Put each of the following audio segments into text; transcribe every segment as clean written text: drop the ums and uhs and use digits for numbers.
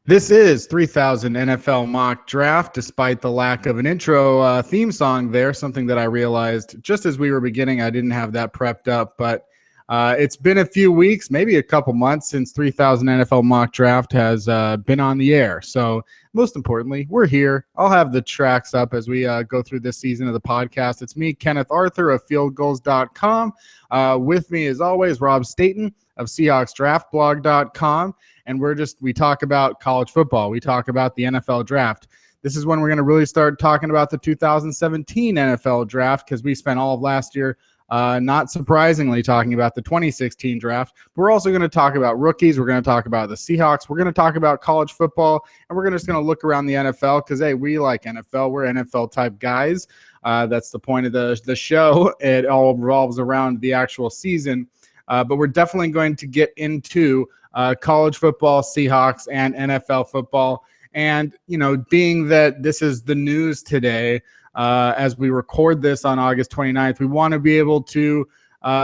This is 3000 NFL Mock Draft, despite the lack of an intro theme song there, something that I realized just as we were beginning. I didn't have that prepped up, but it's been a few weeks, maybe a couple months since 3000 NFL Mock Draft has been on the air. So most importantly, we're here. I'll have the tracks up as we go through this season of the podcast. It's me, Kenneth Arthur of fieldgoals.com. With me, as always, Rob Staten of SeahawksDraftBlog.com. And we talk about college football. We talk about the NFL draft. This is when we're going to really start talking about the 2017 NFL draft, because we spent all of last year, not surprisingly, talking about the 2016 draft. But we're also going to talk about rookies. We're going to talk about the Seahawks. We're going to talk about college football, and we're just going to look around the NFL because, hey, we like NFL. We're NFL type guys. That's the point of the show. It all revolves around the actual season. But we're definitely going to get into college football, Seahawks, and NFL football. And, being that this is the news today, as we record this on August 29th, we want to be able to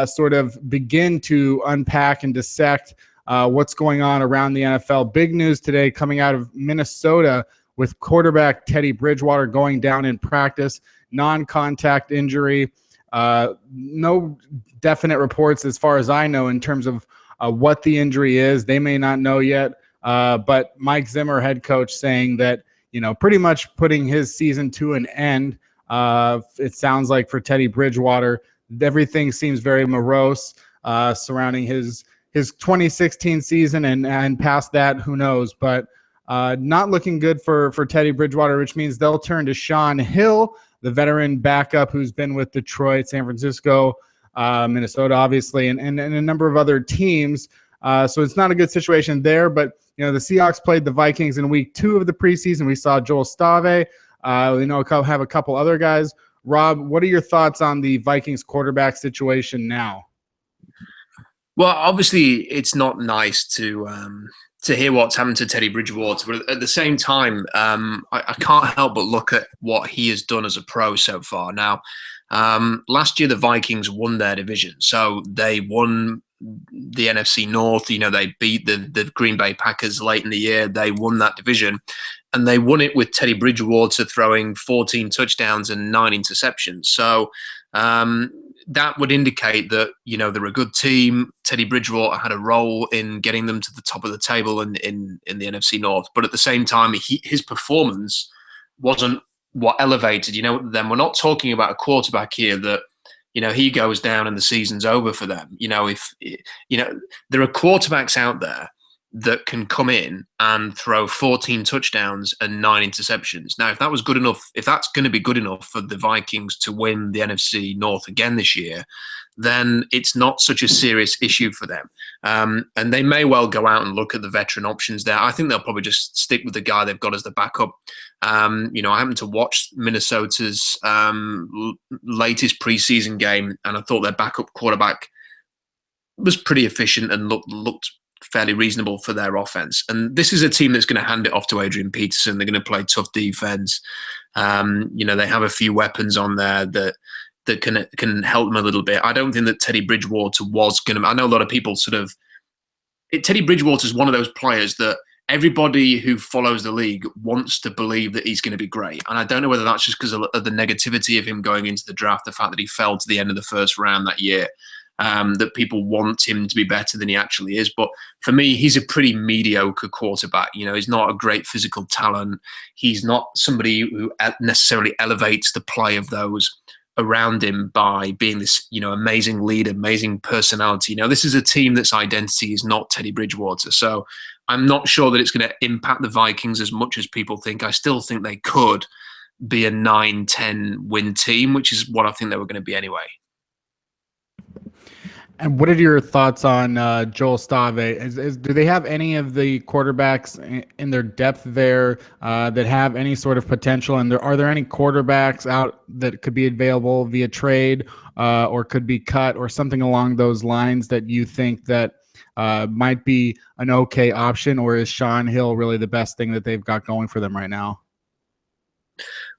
sort of begin to unpack and dissect what's going on around the NFL. Big news today coming out of Minnesota with quarterback Teddy Bridgewater going down in practice, non-contact injury. No definite reports as far as I know in terms of what the injury is. They may not know yet, but Mike Zimmer, head coach, saying that, pretty much putting his season to an end. It sounds like for Teddy Bridgewater, everything seems very morose surrounding his 2016 season and past that, who knows, but not looking good for Teddy Bridgewater, which means they'll turn to Shaun Hill, the veteran backup who's been with Detroit, San Francisco, Minnesota, obviously, and a number of other teams. So it's not a good situation there. But, the Seahawks played the Vikings in week 2 of the preseason. We saw Joel Stave. Have a couple other guys. Rob, what are your thoughts on the Vikings quarterback situation now? Well, obviously, it's not nice to hear what's happened to Teddy Bridgewater, but at the same time, I can't help but look at what he has done as a pro so far. Now, last year the Vikings won their division, so they won the NFC North. They beat the Green Bay Packers late in the year. They won that division, and they won it with Teddy Bridgewater throwing 14 touchdowns and 9 interceptions. So that would indicate that, they're a good team. Teddy Bridgewater had a role in getting them to the top of the table in the NFC North. But at the same time, his performance wasn't what elevated. Then we're not talking about a quarterback here that, he goes down and the season's over for them. If there are quarterbacks out there that can come in and throw 14 touchdowns and 9 interceptions. Now, if that's going to be good enough for the Vikings to win the NFC North again this year, then it's not such a serious issue for them. And they may well go out and look at the veteran options there. I think they'll probably just stick with the guy they've got as the backup. I happened to watch Minnesota's latest preseason game, and I thought their backup quarterback was pretty efficient and looked fairly reasonable for their offense. And this is a team that's going to hand it off to Adrian Peterson. They're going to play tough defense. They have a few weapons on there that can help them a little bit. I don't think that Teddy Bridgewater was going to. I know a lot of people Teddy Bridgewater is one of those players that everybody who follows the league wants to believe that he's going to be great. And I don't know whether that's just because of the negativity of him going into the draft, the fact that he fell to the end of the first round that year. That people want him to be better than he actually is. But for me, he's a pretty mediocre quarterback. He's not a great physical talent. He's not somebody who necessarily elevates the play of those around him by being this, amazing leader, amazing personality. This is a team that's identity is not Teddy Bridgewater. So I'm not sure that it's going to impact the Vikings as much as people think. I still think they could be a 9-10 win team, which is what I think they were going to be anyway. And what are your thoughts on Joel Stave? Do they have any of the quarterbacks in their depth there that have any sort of potential? And are there any quarterbacks out that could be available via trade or could be cut or something along those lines that you think that might be an okay option? Or is Shaun Hill really the best thing that they've got going for them right now?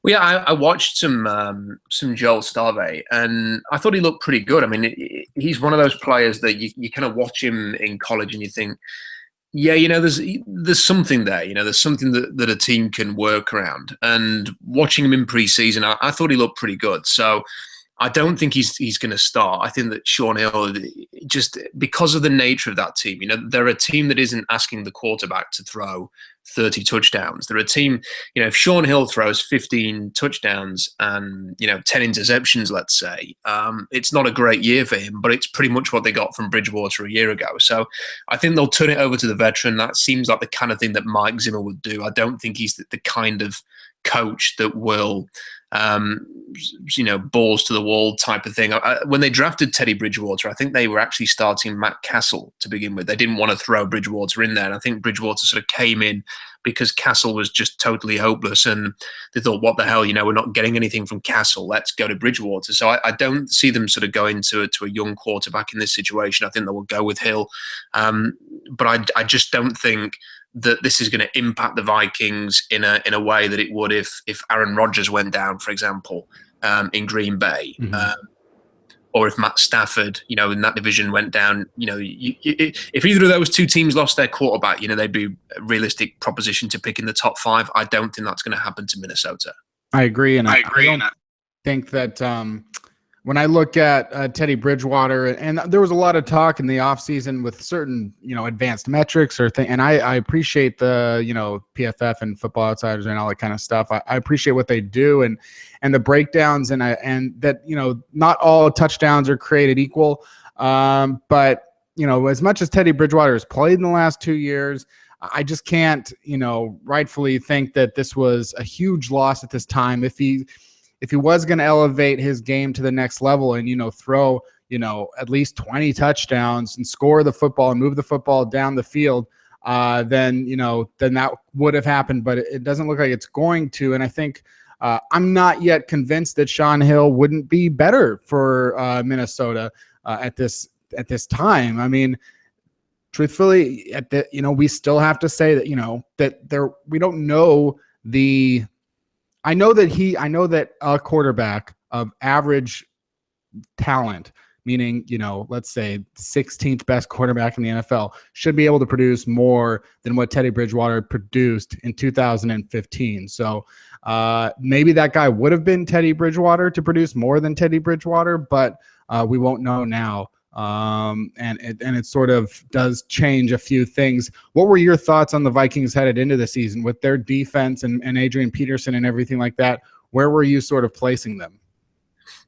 Well, yeah, I watched some Joel Stave, and I thought he looked pretty good. I mean, he's one of those players that you kind of watch him in college, and you think Yeah, there's something there. There's something that a team can work around. And watching him in preseason, I thought he looked pretty good. So I don't think he's going to start. I think that Sean Hill, just because of the nature of that team, they're a team that isn't asking the quarterback to throw 30 touchdowns. They're a team, if Sean Hill throws 15 touchdowns and 10 interceptions, let's say, it's not a great year for him, but it's pretty much what they got from Bridgewater a year ago. So I think they'll turn it over to the veteran. That seems like the kind of thing that Mike Zimmer would do. I don't think he's the kind of coach that will balls to the wall type of thing. When they drafted Teddy Bridgewater, I think they were actually starting Matt Castle to begin with. They didn't want to throw Bridgewater in there. And I think Bridgewater sort of came in because Castle was just totally hopeless. And they thought, what the hell, we're not getting anything from Castle. Let's go to Bridgewater. So I don't see them sort of going to a young quarterback in this situation. I think they will go with Hill. But I just don't think that this is going to impact the Vikings in a way that it would if Aaron Rodgers went down, for example, in Green Bay, or if Matt Stafford, in that division went down. If either of those two teams lost their quarterback, they'd be a realistic proposition to pick in the top 5. I don't think that's going to happen to Minnesota. I agree, and I don't think that. When I look at Teddy Bridgewater, and there was a lot of talk in the offseason with certain, advanced metrics and I appreciate the, PFF and Football Outsiders and all that kind of stuff. I appreciate what they do and the breakdowns and that, not all touchdowns are created equal. But, as much as Teddy Bridgewater has played in the last 2 years, I just can't, rightfully think that this was a huge loss at this time. If he was going to elevate his game to the next level and, throw, at least 20 touchdowns and score the football and move the football down the field, then that would have happened. But it doesn't look like it's going to. And I think I'm not yet convinced that Sean Hill wouldn't be better for Minnesota at this time. I mean, truthfully, we still have to say that, we don't know the. I know that a quarterback of average talent, meaning, let's say 16th best quarterback in the NFL, should be able to produce more than what Teddy Bridgewater produced in 2015. So maybe that guy would have been Teddy Bridgewater to produce more than Teddy Bridgewater, but we won't know now. And it sort of does change a few things. What were your thoughts on the Vikings headed into the season with their defense and Adrian Peterson and everything like that? Where were you sort of placing them?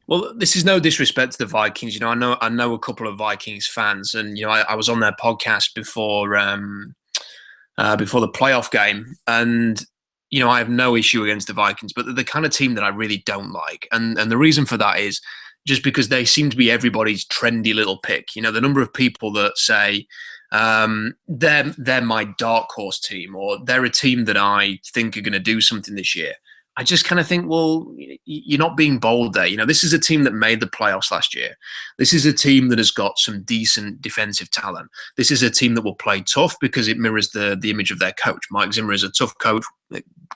Well, this is no disrespect to the Vikings. I know a couple of Vikings fans, and I was on their podcast before the playoff game, and I have no issue against the Vikings, but they're the kind of team that I really don't like, and the reason for that is just because they seem to be everybody's trendy little pick. The number of people that say they're my dark horse team, or they're a team that I think are going to do something this year. I just kind of think, well, you're not being bold there. This is a team that made the playoffs last year. This is a team that has got some decent defensive talent. This is a team that will play tough because it mirrors the image of their coach. Mike Zimmer is a tough coach,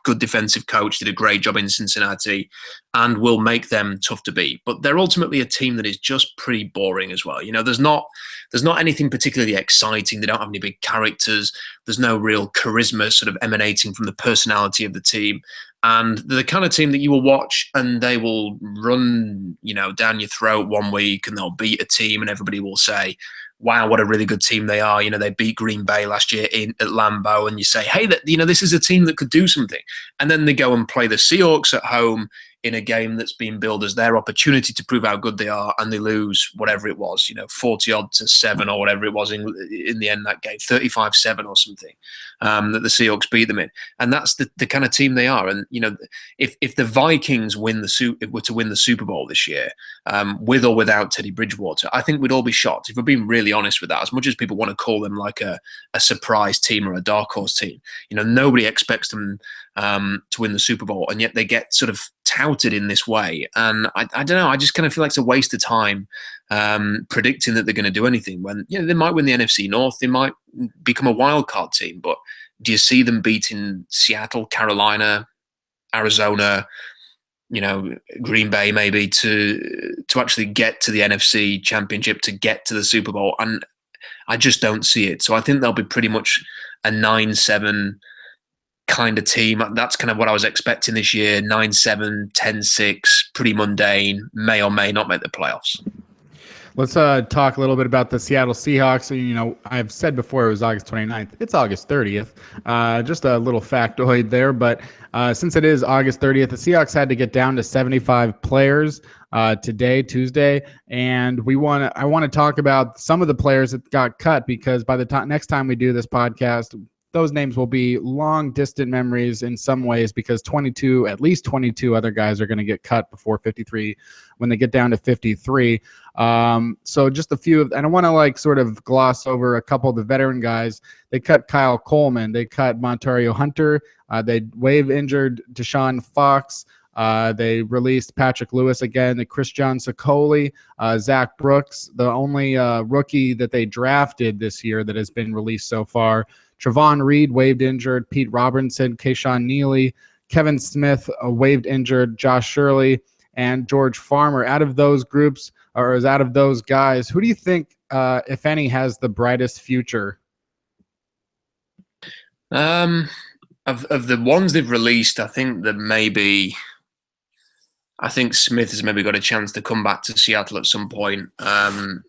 good defensive coach, did a great job in Cincinnati, and will make them tough to beat. But they're ultimately a team that is just pretty boring as well. There's not anything particularly exciting. They don't have any big characters. There's no real charisma sort of emanating from the personality of the team. And they're the kind of team that you will watch and they will run, down your throat one week and they'll beat a team and everybody will say, wow, what a really good team they are. They beat Green Bay last year at Lambeau, and you say, hey, this is a team that could do something. And then they go and play the Seahawks at home in a game that's been billed as their opportunity to prove how good they are, and they lose whatever it was, 40-7 or whatever it was in the end that game, 35-7 or something, that the Seahawks beat them in. And that's the kind of team they are. And, if the Vikings were to win the Super Bowl this year, with or without Teddy Bridgewater, I think we'd all be shocked. If we're being really honest with that, as much as people want to call them like a surprise team or a dark horse team, nobody expects them to win the Super Bowl, and yet they get sort of touted in this way. And I don't know, I just kind of feel like it's a waste of time predicting that they're going to do anything when they might win the NFC North, they might become a wild card team, but do you see them beating Seattle, Carolina, Arizona, Green Bay maybe to actually get to the NFC Championship, to get to the Super Bowl? And I just don't see it. So I think they'll be pretty much a 9-7 kind of team. That's kind of what I was expecting this year. 9-7, 10-6, pretty mundane, may or may not make the playoffs. Let's talk a little bit about the Seattle Seahawks. I've said before it was August 29th. It's August 30th. Just a little factoid there. But since it is August 30th, the Seahawks had to get down to 75 players today, Tuesday. And I want to talk about some of the players that got cut, because by the next time we do this podcast, those names will be long distant memories in some ways, because at least 22 other guys are going to get cut before 53 when they get down to 53. So just a few and I want to sort of gloss over a couple of the veteran guys. They cut Kyle Coleman. They cut Montario Hunter. They waive injured Deshaun Fox. They released Patrick Lewis again, the Christian Sokoli, Zach Brooks, the only rookie that they drafted this year that has been released so far. Travon Reed, waived injured. Pete Robinson, Keyshawn Neely, Kevin Smith, waived injured. Josh Shirley, and George Farmer. Out of those groups, or out of those guys, who do you think, if any, has the brightest future? Of the ones they've released, I think Smith has maybe got a chance to come back to Seattle at some point. I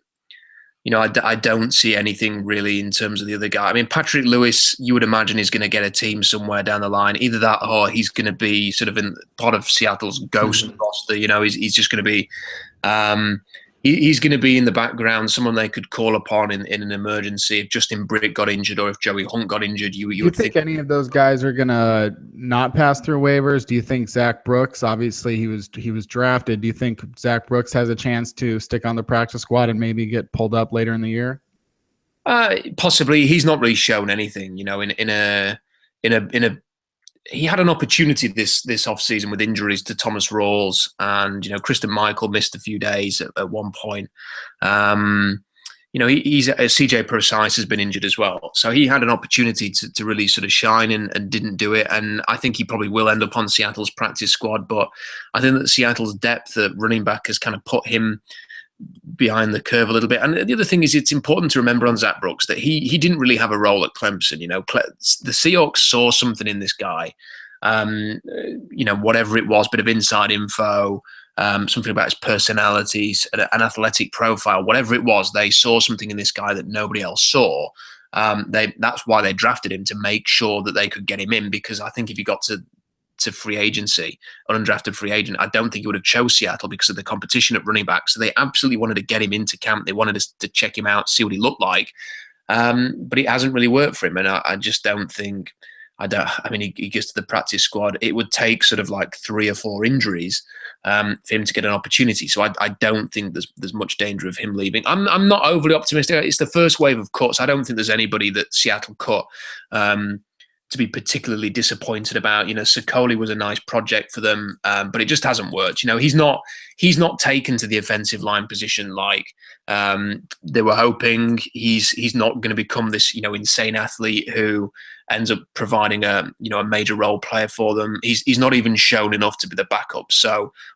don't see anything really in terms of the other guy. I mean, Patrick Lewis, you would imagine is going to get a team somewhere down the line. Either that, or he's going to be sort of in part of Seattle's ghost roster. He's just going to be, he's going to be in the background, someone they could call upon in an emergency if Justin Britt got injured or if Joey Hunt got injured. You would think any of those guys are going to not pass through waivers? Do you think Zach Brooks, obviously he was drafted, do you think Zach Brooks has a chance to stick on the practice squad and maybe get pulled up later in the year? Possibly. He's not really shown anything, he had an opportunity this offseason with injuries to Thomas Rawls, and Christian Michael missed a few days at one point. He's CJ Precise has been injured as well, so he had an opportunity to really sort of shine and didn't do it. And I think he probably will end up on Seattle's practice squad, but I think that Seattle's depth at running back has kind of put him behind the curve a little bit. And the other thing is, it's important to remember on Zach Brooks that he didn't really have a role at Clemson. The Seahawks saw something in this guy, whatever it was, bit of inside info, something about his personality, an athletic profile, whatever it was, they saw something in this guy that nobody else saw. That's why they drafted him, to make sure that they could get him in, because I think if he got to free agency, an undrafted free agent, I don't think he would have chose Seattle because of the competition at running back. So they absolutely wanted to get him into camp. They wanted us to check him out, see what he looked like. But it hasn't really worked for him. And I just don't think, he gets to the practice squad. It would take sort of 3 or 4 injuries for him to get an opportunity. So I don't think there's much danger of him leaving. I'm not overly optimistic. It's the first wave of cuts. I don't think there's anybody that Seattle cut to be particularly disappointed about. Sokoli was a nice project for them, but it just hasn't worked. He's not taken to the offensive line position like they were hoping. He's not going to become this insane athlete who ends up providing a major role player for them. He's not even shown enough to be the backup,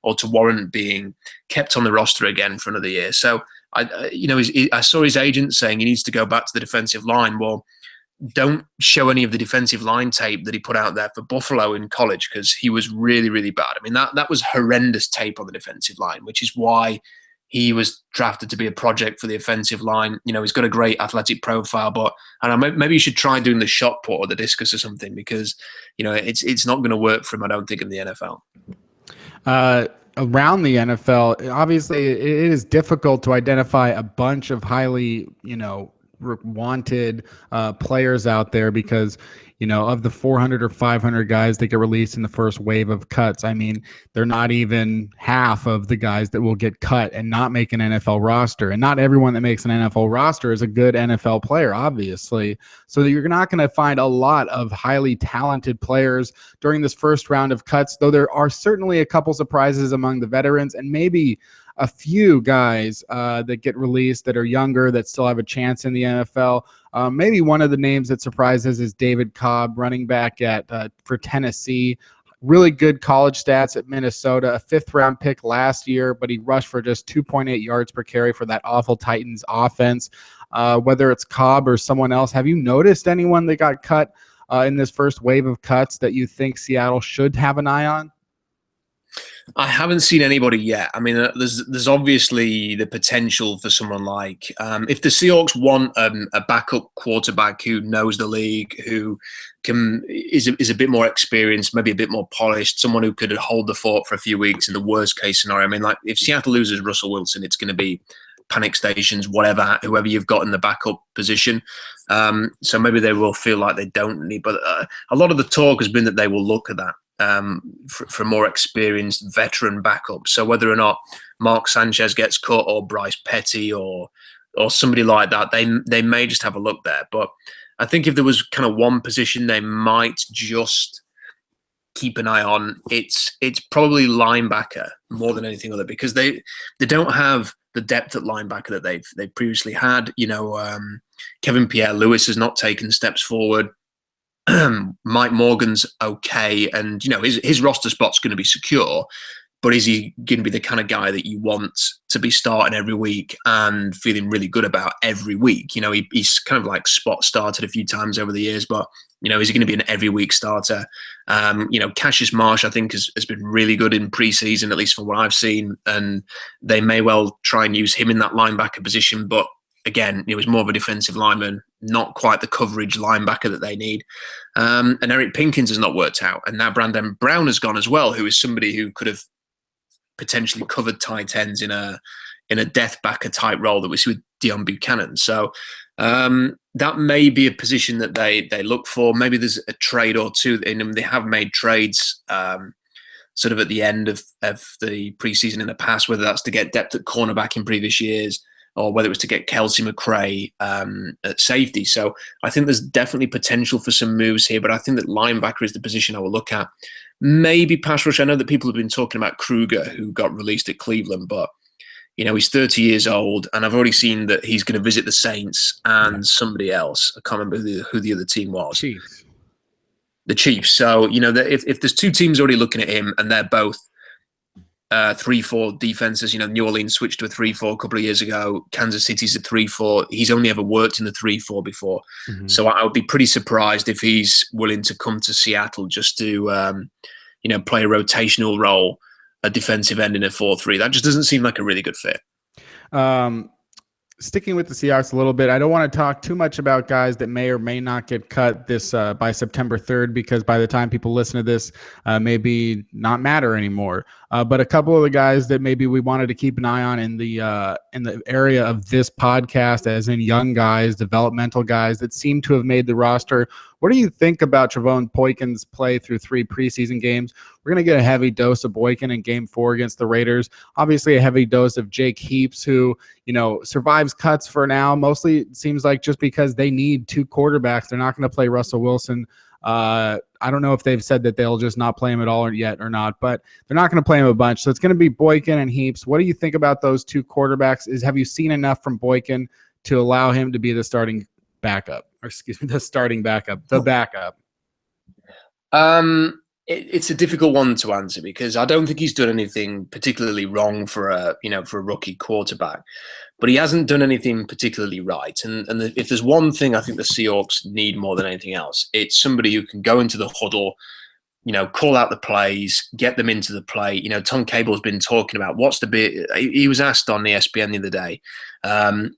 or to warrant being kept on the roster again for another year. So I saw his agent saying he needs to go back to the defensive line. Well, don't show any of the defensive line tape that he put out there for Buffalo in college, because he was really, really bad. I mean, that was horrendous tape on the defensive line, which is why he was drafted to be a project for the offensive line. He's got a great athletic profile, but maybe you should try doing the shot put or the discus or something, because it's not going to work for him, I don't think, in the NFL. Around the NFL, obviously, it is difficult to identify a bunch of highly, wanted players out there, because of the 400 or 500 guys that get released in the first wave of cuts, they're not even half of the guys that will get cut and not make an NFL roster. And not everyone that makes an NFL roster is a good NFL player, obviously. So you're not going to find a lot of highly talented players during this first round of cuts, though there are certainly a couple surprises among the veterans, and maybe a few guys that get released that are younger that still have a chance in the NFL. Maybe one of the names that surprises is David Cobb, running back for Tennessee. Really good college stats at Minnesota, a 5th-round pick last year, but he rushed for just 2.8 yards per carry for that awful Titans offense. whether it's Cobb or someone else. Have you noticed anyone that got cut in this first wave of cuts that you think Seattle should have an eye on? I haven't seen anybody yet. I mean, there's obviously the potential for someone like if the Seahawks want a backup quarterback who knows the league, who is a bit more experienced, maybe a bit more polished, someone who could hold the fort for a few weeks in the worst case scenario. I mean, like if Seattle loses Russell Wilson, it's going to be panic stations, whoever you've got in the backup position. So maybe they will feel like they don't need. But a lot of the talk has been that they will look at that. For more experienced veteran backup. So whether or not Mark Sanchez gets cut or Bryce Petty or somebody like that, they may just have a look there. But I think if there was kind of one position they might just keep an eye on, it's probably linebacker more than anything other, because they don't have the depth at linebacker that they've previously had. Kevin Pierre-Louis has not taken steps forward. Mike Morgan's okay, and his roster spot's going to be secure, but is he going to be the kind of guy that you want to be starting every week and feeling really good about every week? He's kind of like spot started a few times over the years, but is he going to be an every week starter? Cassius Marsh, I think, has been really good in preseason, at least from what I've seen, and they may well try and use him in that linebacker position, but again, he was more of a defensive lineman, not quite the coverage linebacker that they need. And Eric Pinkins has not worked out. And now Brandon Brown has gone as well, who is somebody who could have potentially covered tight ends in a death backer type role that we see with Deion Buchanan. So that may be a position that they look for. Maybe there's a trade or two in them. They have made trades sort of at the end of the preseason in the past, whether that's to get depth at cornerback in previous years, or whether it was to get Kelsey McRae at safety. So I think there's definitely potential for some moves here, but I think that linebacker is the position I will look at. Maybe pass rush. I know that people have been talking about Kruger, who got released at Cleveland, but he's 30 years old, and I've already seen that he's going to visit the Saints and somebody else. I can't remember who the other team was. Chiefs. The Chiefs. So, if there's two teams already looking at him and they're both 3-4 defenses. New Orleans switched to a 3-4 a couple of years ago. Kansas City's a 3-4. He's only ever worked in the 3-4 before. Mm-hmm. So I would be pretty surprised if he's willing to come to Seattle just to, play a rotational role, a defensive end in a 4-3. That just doesn't seem like a really good fit. Sticking with the Seahawks a little bit, I don't want to talk too much about guys that may or may not get cut this by September 3rd, because by the time people listen to this, maybe not matter anymore. But a couple of the guys that maybe we wanted to keep an eye on in the area of this podcast, as in young guys, developmental guys that seem to have made the roster. What do you think about Trevone Boykin's play through 3 preseason games? We're going to get a heavy dose of Boykin in Game 4 against the Raiders. Obviously, a heavy dose of Jake Heaps, who survives cuts for now. Mostly, it seems like just because they need 2 quarterbacks, they're not going to play Russell Wilson. I don't know if they've said that they'll just not play him at all yet or not, but they're not going to play him a bunch. So it's going to be Boykin and Heaps. What do you think about those 2 quarterbacks? Have you seen enough from Boykin to allow him to be the starting backup? The backup. It's a difficult one to answer, because I don't think he's done anything particularly wrong for a rookie quarterback, but he hasn't done anything particularly right. And if there's one thing I think the Seahawks need more than anything else, it's somebody who can go into the huddle, call out the plays, get them into the play. Tom Cable's been talking about what's the big. He was asked on ESPN the other day,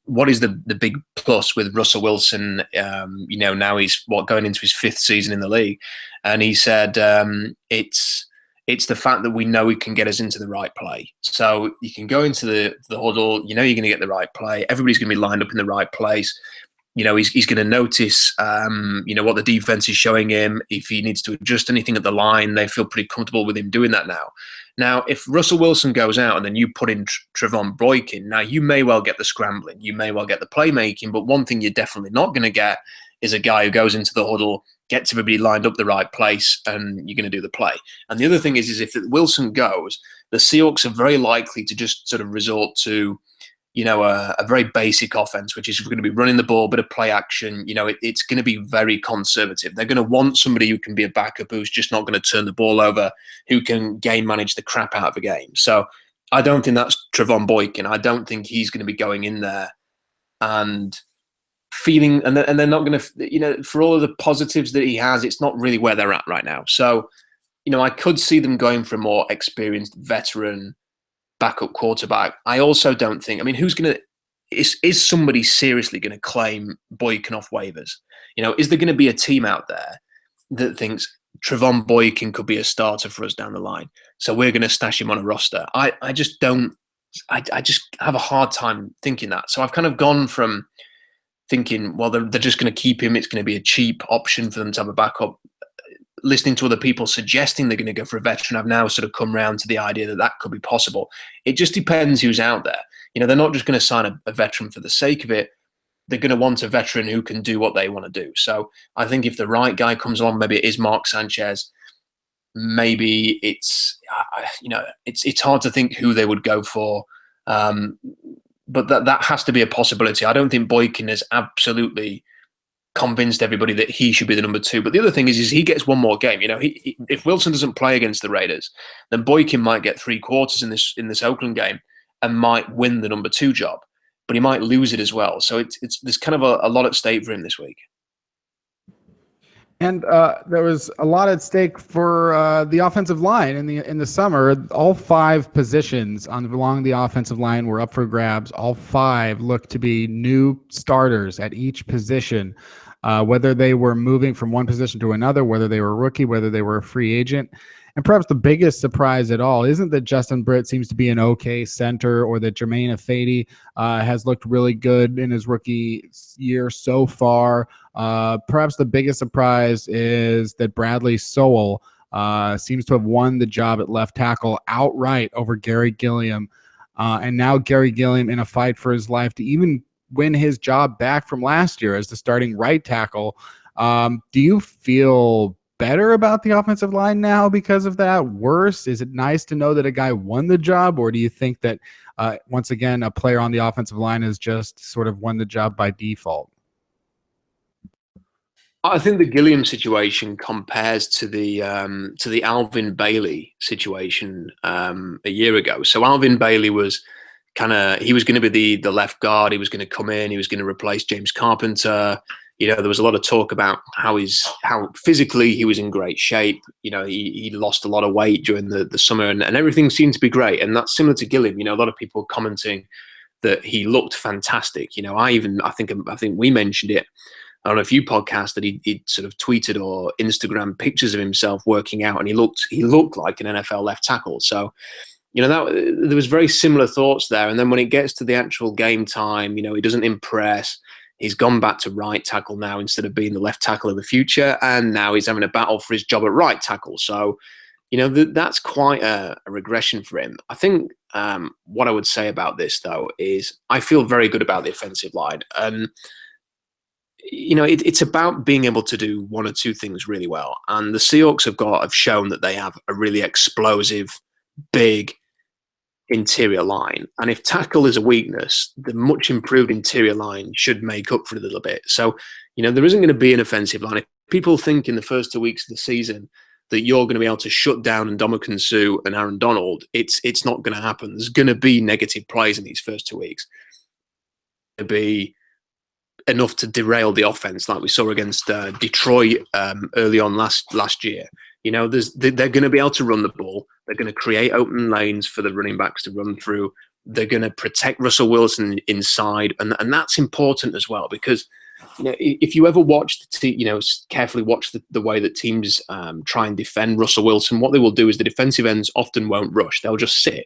what is the big plus with Russell Wilson? Now he's going into his 5th season in the league, and he said it's the fact that we know he can get us into the right play. So you can go into the huddle, you're going to get the right play. Everybody's going to be lined up in the right place. He's going to notice, what the defense is showing him. If he needs to adjust anything at the line, they feel pretty comfortable with him doing that now. Now, if Russell Wilson goes out and then you put in Trevone Boykin, now you may well get the scrambling, you may well get the playmaking, but one thing you're definitely not going to get is a guy who goes into the huddle, gets everybody lined up the right place, and you're going to do the play. And the other thing is if Wilson goes, the Seahawks are very likely to just sort of resort to a very basic offense, which is we're going to be running the ball, bit of play action. It's going to be very conservative. They're going to want somebody who can be a backup, who's just not going to turn the ball over, who can game manage the crap out of a game. So I don't think that's Trevone Boykin. I don't think he's going to be going in there and feeling, and they're not going to, for all of the positives that he has, it's not really where they're at right now. So, I could see them going for a more experienced veteran backup quarterback. I also don't think, who's going to, is somebody seriously going to claim Boykin off waivers? Is there going to be a team out there that thinks Trevon Boykin could be a starter for us down the line, so we're going to stash him on a roster? I just don't. I just have a hard time thinking that. So I've kind of gone from thinking, well, they're just going to keep him. It's going to be a cheap option for them to have a backup. Listening to other people suggesting they're going to go for a veteran, I've now sort of come around to the idea that that could be possible. It just depends who's out there. They're not just going to sign a veteran for the sake of it. They're going to want a veteran who can do what they want to do. So I think if the right guy comes along, maybe it is Mark Sanchez. Maybe it's hard to think who they would go for. But that has to be a possibility. I don't think Boykin has absolutely convinced everybody that he should be the number 2. But the other thing is he gets one more game. If Wilson doesn't play against the Raiders, then Boykin might get 3 quarters in this Oakland game and might win the number 2 job, but he might lose it as well. So there's kind of a lot at stake for him this week. And there was a lot at stake for the offensive line in the summer. All 5 positions along the offensive line were up for grabs. All 5 looked to be new starters at each position, whether they were moving from one position to another, whether they were a rookie, whether they were a free agent. And perhaps the biggest surprise at all isn't that Justin Britt seems to be an okay center, or that Germain Ifedi has looked really good in his rookie year so far. Perhaps the biggest surprise is that Bradley Sowell seems to have won the job at left tackle outright over Gary Gilliam. And now Gary Gilliam in a fight for his life to even win his job back from last year as the starting right tackle. Do you feel better about the offensive line now because of that? Worse? Is it nice to know that a guy won the job? Or do you think that, once again, a player on the offensive line has just sort of won the job by default? I think the Gilliam situation compares to the Alvin Bailey situation a year ago. So Alvin Bailey was he was going to be the left guard. He was going to come in. He was going to replace James Carpenter. There was a lot of talk about how physically he was in great shape. He lost a lot of weight during the summer, and everything seemed to be great. And that's similar to Gilliam. A lot of people commenting that he looked fantastic. I think we mentioned it on a few podcasts that he sort of tweeted or Instagram pictures of himself working out, and he looked like an NFL left tackle. So, that there was very similar thoughts there. And then when it gets to the actual game time, he doesn't impress. He's gone back to right tackle now instead of being the left tackle of the future, and now he's having a battle for his job at right tackle. So, that's quite a regression for him. I think what I would say about this, though, is I feel very good about the offensive line. And, it's about being able to do one or two things really well. And the Seahawks have shown that they have a really explosive, big interior line. And if tackle is a weakness, the much improved interior line should make up for it a little bit. So, there isn't going to be an offensive line. If people think in the first 2 weeks of the season that you're going to be able to shut down Ndamukong Suh and Aaron Donald, it's not going to happen. There's going to be negative plays in these first 2 weeks. It'll be enough to derail the offense, like we saw against Detroit early on last year. They're going to be able to run the ball. They're going to create open lanes for the running backs to run through. They're going to protect Russell Wilson inside, and that's important as well, because if you ever carefully watch the way that teams try and defend Russell Wilson, what they will do is the defensive ends often won't rush. They'll just sit.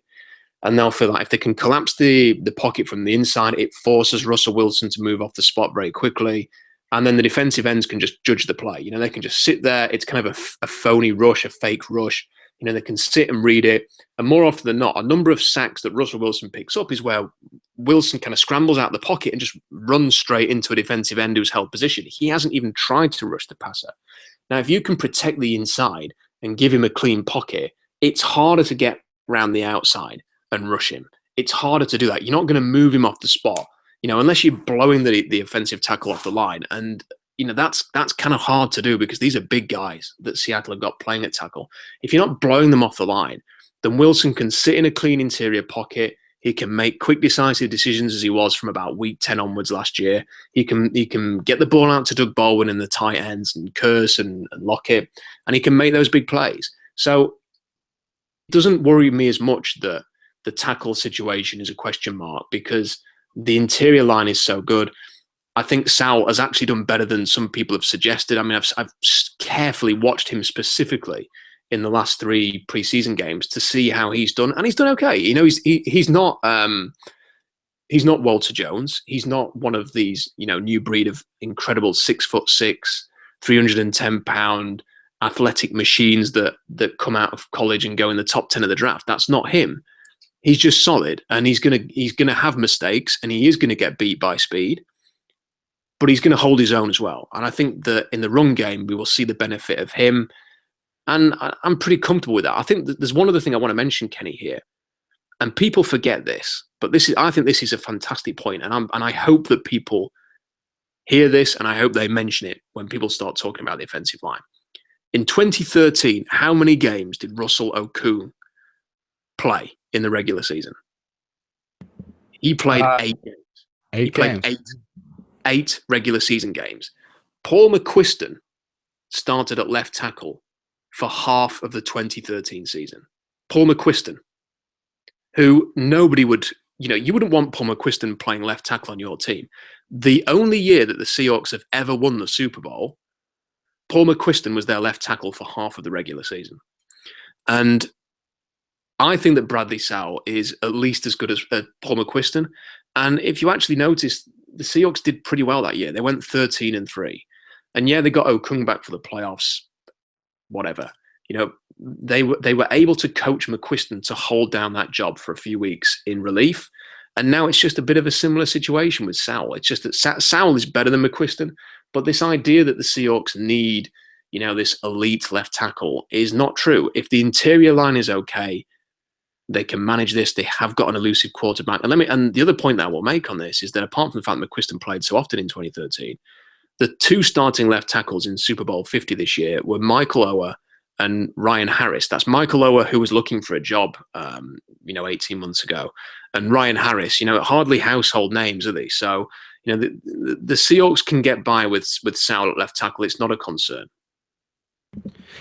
And they'll feel like if they can collapse the pocket from the inside, it forces Russell Wilson to move off the spot very quickly. And then the defensive ends can just judge the play. They can just sit there. It's kind of a phony rush, a fake rush. They can sit and read it. And more often than not, a number of sacks that Russell Wilson picks up is where Wilson kind of scrambles out the pocket and just runs straight into a defensive end who's held position. He hasn't even tried to rush the passer. Now, if you can protect the inside and give him a clean pocket, it's harder to get around the outside and rush him. It's harder to do that. You're not going to move him off the spot, unless you're blowing the offensive tackle off the line. And, that's kind of hard to do because these are big guys that Seattle have got playing at tackle. If you're not blowing them off the line, then Wilson can sit in a clean interior pocket. He can make quick, decisive decisions, as he was from about week 10 onwards last year. He can get the ball out to Doug Baldwin in the tight ends and Curse and Lockett, and he can make those big plays. So it doesn't worry me as much that the tackle situation is a question mark, because the interior line is so good. I think Sowell has actually done better than some people have suggested. I mean, I've carefully watched him specifically in the last 3 preseason games to see how he's done, and he's done okay. You know, he's not Walter Jones. He's not one of these, you know, new breed of incredible 6'6", 310-pound athletic machines that come out of college and go in the top 10 of the draft. That's not him. He's just solid, and he's gonna have mistakes, and he is gonna get beat by speed, but he's gonna hold his own as well. And I think that in the run game, we will see the benefit of him. And I'm pretty comfortable with that. I think that there's one other thing I want to mention, Kenny, here, and people forget this, but I think this is a fantastic point, and I hope that people hear this, and I hope they mention it when people start talking about the offensive line. In 2013, how many games did Russell Okung play in the regular season? He played 8 games. He played eight regular season games. Paul McQuiston started at left tackle for half of the 2013 season. Paul McQuiston, who nobody would, you know, you wouldn't want Paul McQuiston playing left tackle on your team. The only year that the Seahawks have ever won the Super Bowl, Paul McQuiston was their left tackle for half of the regular season. And I think that Bradley Sowell is at least as good as Paul McQuiston. And if you actually notice, the Seahawks did pretty well that year. They went 13-3. And yeah, they got Okung back for the playoffs. Whatever, you know, they were able to coach McQuiston to hold down that job for a few weeks in relief, and now it's just a bit of a similar situation with Sowell. It's just that Sowell is better than McQuiston, but this idea that the Seahawks need, you know, this elite left tackle is not true. If the interior line is okay, they can manage this. They have got an elusive quarterback. And the other point that I will make on this is that apart from the fact that McQuiston played so often in 2013. The 2 starting left tackles in Super Bowl 50 this year were Michael Oher and Ryan Harris. That's Michael Oher, who was looking for a job, 18 months ago, and Ryan Harris. You know, hardly household names, are they? So, you know, the Seahawks can get by with Sowell at left tackle. It's not a concern.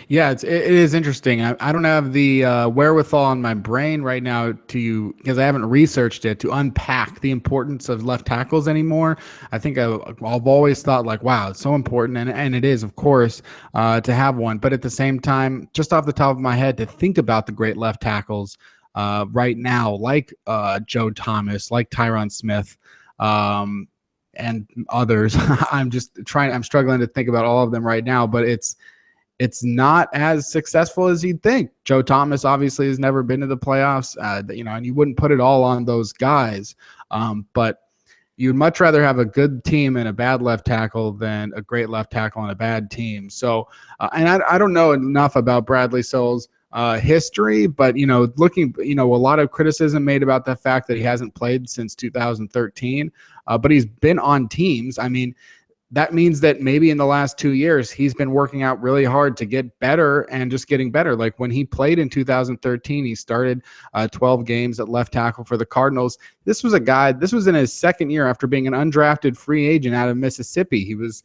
Yeah, it is interesting. I don't have the wherewithal in my brain right now because I haven't researched it, to unpack the importance of left tackles anymore. I think I've always thought like, wow, it's so important, and it is, of course, to have one. But at the same time, just off the top of my head, to think about the great left tackles right now, like Joe Thomas, like Tyron Smith, and others. I'm struggling to think about all of them right now, but it's not as successful as you'd think. Joe Thomas obviously has never been to the playoffs, and you wouldn't put it all on those guys. But you'd much rather have a good team and a bad left tackle than a great left tackle and a bad team. So, and I don't know enough about Bradley Sowell's history, but, a lot of criticism made about the fact that he hasn't played since 2013, but he's been on teams. I mean, that means that maybe in the last 2 years, he's been working out really hard to get better and just getting better. Like when he played in 2013, he started 12 games at left tackle for the Cardinals. This was in his second year after being an undrafted free agent out of Mississippi. He was,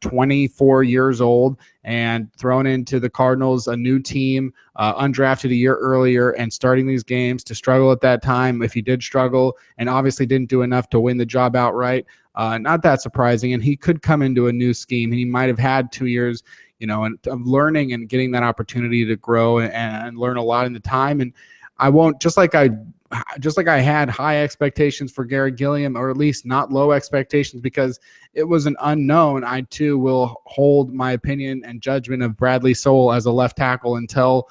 24 years old and thrown into the Cardinals, a new team, undrafted a year earlier, and starting these games to struggle at that time. If he did struggle and obviously didn't do enough to win the job outright, not that surprising. And he could come into a new scheme, and he might have had 2 years, of learning and getting that opportunity to grow and learn a lot in the time. And I won't, just like I had high expectations for Garrett Gilliam, or at least not low expectations because it was an unknown, I too will hold my opinion and judgment of Bradley Sowell as a left tackle until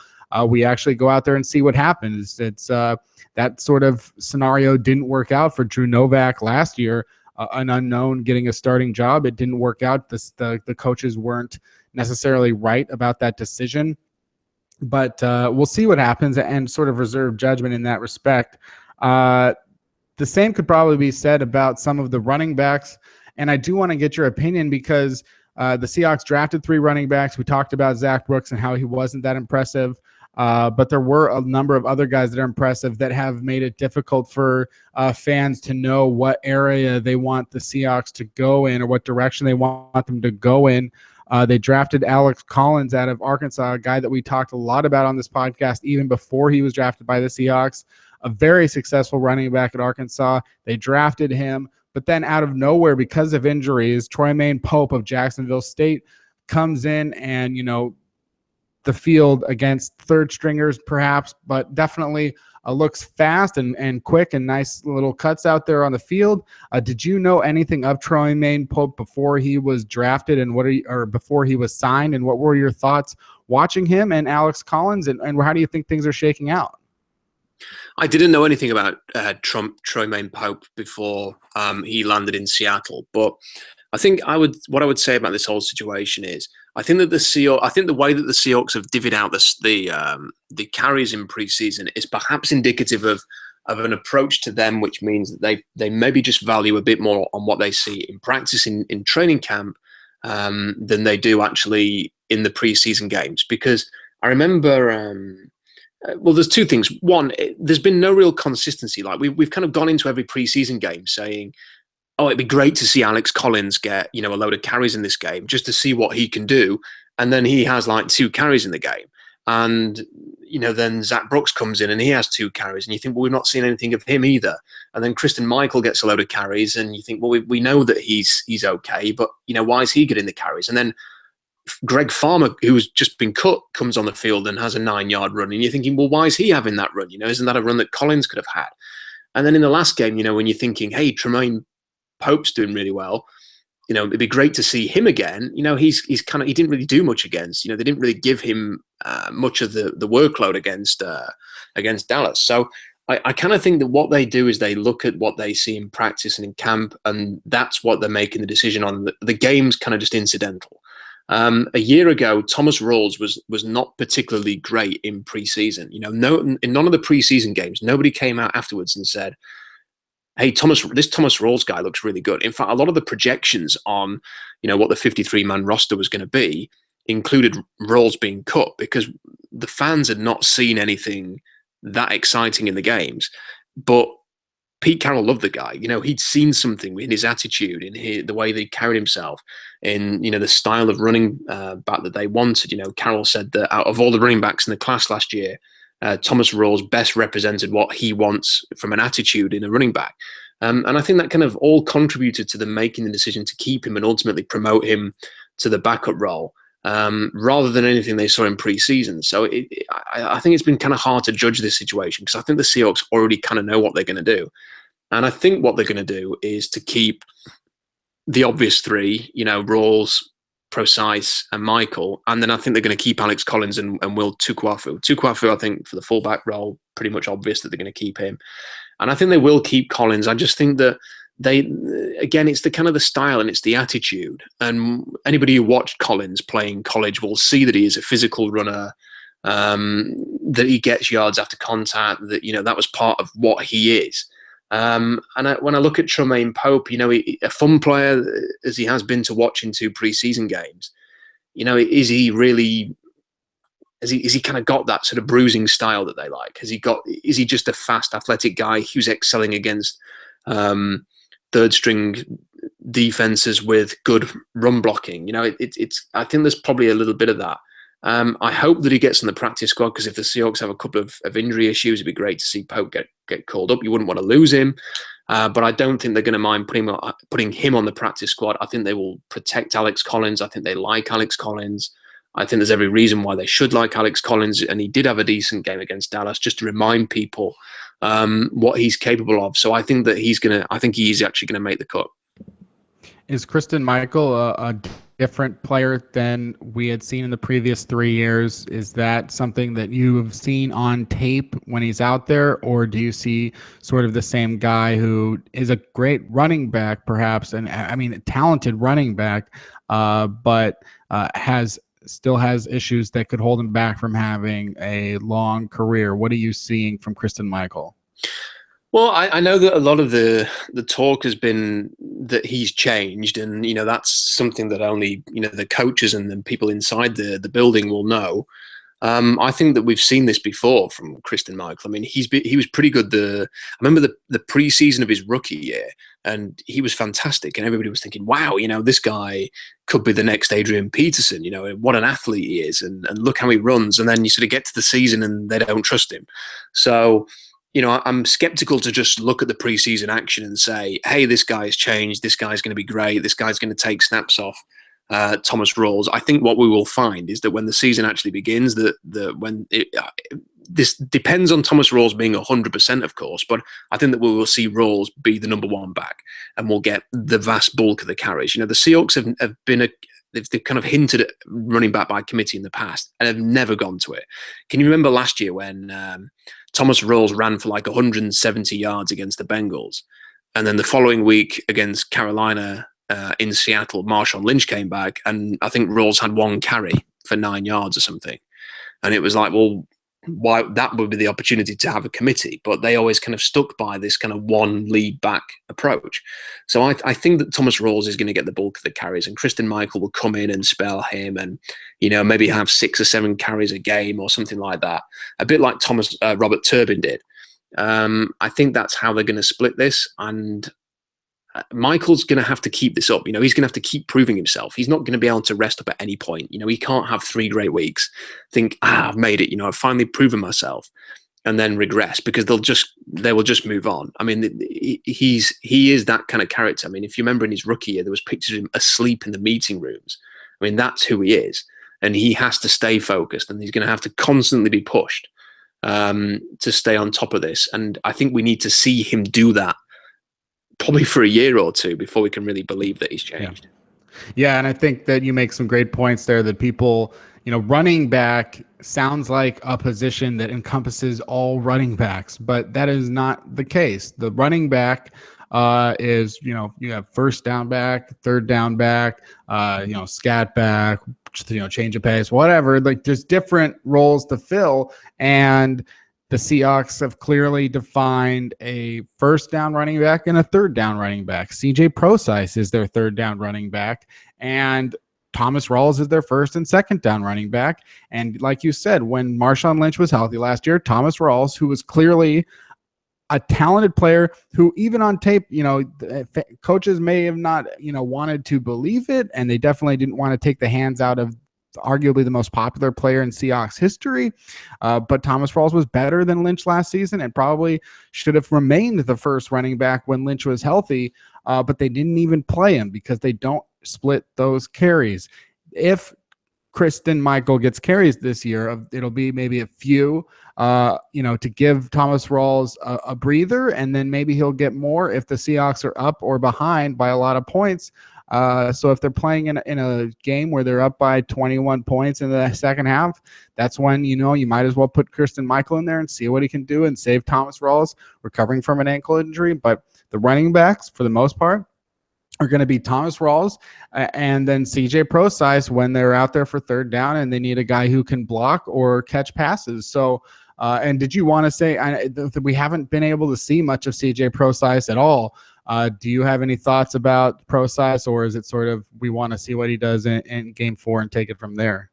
we actually go out there and see what happens. It's that sort of scenario didn't work out for Drew Novak last year. An unknown getting a starting job. It didn't work out. The coaches weren't necessarily right about that decision, but we'll see what happens and sort of reserve judgment in that respect. The same could probably be said about some of the running backs, and I do want to get your opinion because the Seahawks drafted 3 running backs. We talked about Zach Brooks and how he wasn't that impressive. But there were a number of other guys that are impressive that have made it difficult for fans to know what area they want the Seahawks to go in or what direction they want them to go in. They drafted Alex Collins out of Arkansas, a guy that we talked a lot about on this podcast even before he was drafted by the Seahawks, a very successful running back at Arkansas. They drafted him, but then out of nowhere, because of injuries, Troymaine Pope of Jacksonville State comes in and, the field against third stringers perhaps, but definitely looks fast and quick and nice little cuts out there on the field. Did you know anything of Troymaine Pope before he was drafted and before he was signed? And what were your thoughts watching him and Alex Collins? And how do you think things are shaking out? I didn't know anything about Troymaine Pope before he landed in Seattle, but I think what I would say about this whole situation is I think that the way that the Seahawks have divvied out the carries in preseason is perhaps indicative of an approach to them, which means that they maybe just value a bit more on what they see in practice in training camp than they do actually in the preseason games. Because I remember. Well, there's two things. One, there's been no real consistency. Like we've kind of gone into every preseason game saying, "Oh, it'd be great to see Alex Collins get a load of carries in this game just to see what he can do," and then he has like 2 carries in the game, and then Zach Brooks comes in and he has 2 carries, and you think, well, we've not seen anything of him either, and then Christine Michael gets a load of carries, and you think, well, we know that he's okay, but why is he getting the carries? And then Greg Farmer, who's just been cut, comes on the field and has a 9-yard run. And you're thinking, well, why is he having that run? Isn't that a run that Collins could have had? And then in the last game, when you're thinking, hey, Troymaine Pope's doing really well, it'd be great to see him again. He didn't really do much against, they didn't really give him much of the workload against Dallas. So I kind of think that what they do is they look at what they see in practice and in camp, and that's what they're making the decision on. The game's kind of just incidental. A year ago, Thomas Rawls was not particularly great in preseason. In none of the preseason games, nobody came out afterwards and said, "Hey, this Thomas Rawls guy looks really good." In fact, a lot of the projections on, what the 53-man roster was going to be included Rawls being cut because the fans had not seen anything that exciting in the games. But Pete Carroll loved the guy. He'd seen something in his attitude, in the way that he carried himself, in the style of running back that they wanted. Carroll said that out of all the running backs in the class last year, Thomas Rawls best represented what he wants from an attitude in a running back. And I think that kind of all contributed to them making the decision to keep him and ultimately promote him to the backup role rather than anything they saw in preseason. So I think it's been kind of hard to judge this situation because I think the Seahawks already kind of know what they're going to do. And I think what they're going to do is to keep the obvious 3, Rawls, Procise, and Michael. And then I think they're going to keep Alex Collins and Will Tukwuafu. Tukwuafu, I think, for the fullback role, pretty much obvious that they're going to keep him. And I think they will keep Collins. I just think that it's the kind of the style and it's the attitude. And anybody who watched Collins playing college will see that he is a physical runner, that he gets yards after contact, that, that was part of what he is. And when I look at Troymaine Pope, a fun player as he has been to watch in 2 preseason games, is he really, has he kind of got that sort of bruising style that they like? Is he just a fast, athletic guy who's excelling against third string defenses with good run blocking? I think there's probably a little bit of that. I hope that he gets in the practice squad because if the Seahawks have a couple of injury issues, it'd be great to see Pope get called up. You wouldn't want to lose him, but I don't think they're going to mind putting him on the practice squad. I think they will protect Alex Collins. I think they like Alex Collins. I think there's every reason why they should like Alex Collins, and he did have a decent game against Dallas, just to remind people what he's capable of. So I think that he's actually going to make the cut. Is Christine Michael a different player than we had seen in the previous 3 years? Is that something that you've seen on tape when he's out there, or do you see sort of the same guy who is a great running back, perhaps, and I mean a talented running back, but still has issues that could hold him back from having a long career? What are you seeing from Christine Michael? Well, I know that a lot of the talk has been that he's changed, and that's something that only the coaches and the people inside the building will know. I think that we've seen this before from Kristen Michael. I mean, he was pretty good. I remember the preseason of his rookie year, and he was fantastic. And everybody was thinking, "Wow, this guy could be the next Adrian Peterson. What an athlete he is, and look how he runs." And then you sort of get to the season, and they don't trust him. So, I'm skeptical to just look at the preseason action and say, "Hey, this guy's changed. This guy's going to be great. This guy's going to take snaps off Thomas Rawls." I think what we will find is that when the season actually begins, this depends on Thomas Rawls being 100%, of course, but I think that we will see Rawls be the number one back, and we'll get the vast bulk of the carries. The Seahawks have been they've kind of hinted at running back by committee in the past and have never gone to it. Can you remember last year when Thomas Rawls ran for like 170 yards against the Bengals, and then the following week against Carolina in Seattle, Marshawn Lynch came back, and I think Rawls had one carry for 9 yards or something. And it was like, well, why that would be the opportunity to have a committee, but they always kind of stuck by this kind of one lead back approach. So I think that Thomas Rawls is going to get the bulk of the carries, and Kristen Michael will come in and spell him, and maybe have 6 or 7 carries a game or something like that, a bit like Robert Turbin did. I think that's how they're going to split this, and Michael's going to have to keep this up. He's going to have to keep proving himself. He's not going to be able to rest up at any point. He can't have 3 great weeks, think, I've made it, I've finally proven myself, and then regress, because they will just move on. I mean, he is that kind of character. I mean, if you remember in his rookie year, there was pictures of him asleep in the meeting rooms. I mean, that's who he is, and he has to stay focused, and he's going to have to constantly be pushed to stay on top of this. And I think we need to see him do that probably for a year or two before we can really believe that he's changed. Yeah, and I think that you make some great points there, that people, running back sounds like a position that encompasses all running backs, but that is not the case. The running back is, you have first down back, third down back, scat back, change of pace, whatever. Like, there's different roles to fill, and the Seahawks have clearly defined a first down running back and a third down running back. CJ Prosise is their third down running back, and Thomas Rawls is their first and second down running back. And like you said, when Marshawn Lynch was healthy last year, Thomas Rawls, who was clearly a talented player, who even on tape, coaches may have not, wanted to believe it, and they definitely didn't want to take the hands out of arguably the most popular player in Seahawks history. But Thomas Rawls was better than Lynch last season, and probably should have remained the first running back when Lynch was healthy. But they didn't even play him because they don't split those carries. If Kristen Michael gets carries this year, it'll be maybe a few, to give Thomas Rawls a breather, and then maybe he'll get more if the Seahawks are up or behind by a lot of points. So if they're playing in a game where they're up by 21 points in the second half, that's when, you might as well put Kristen Michael in there and see what he can do and save Thomas Rawls recovering from an ankle injury. But the running backs, for the most part, are going to be Thomas Rawls and then CJ Prosise when they're out there for third down and they need a guy who can block or catch passes. So, and did you want to say that we haven't been able to see much of CJ Prosise at all? Do you have any thoughts about Prosise, or is it sort of we want to see what he does in game 4 and take it from there?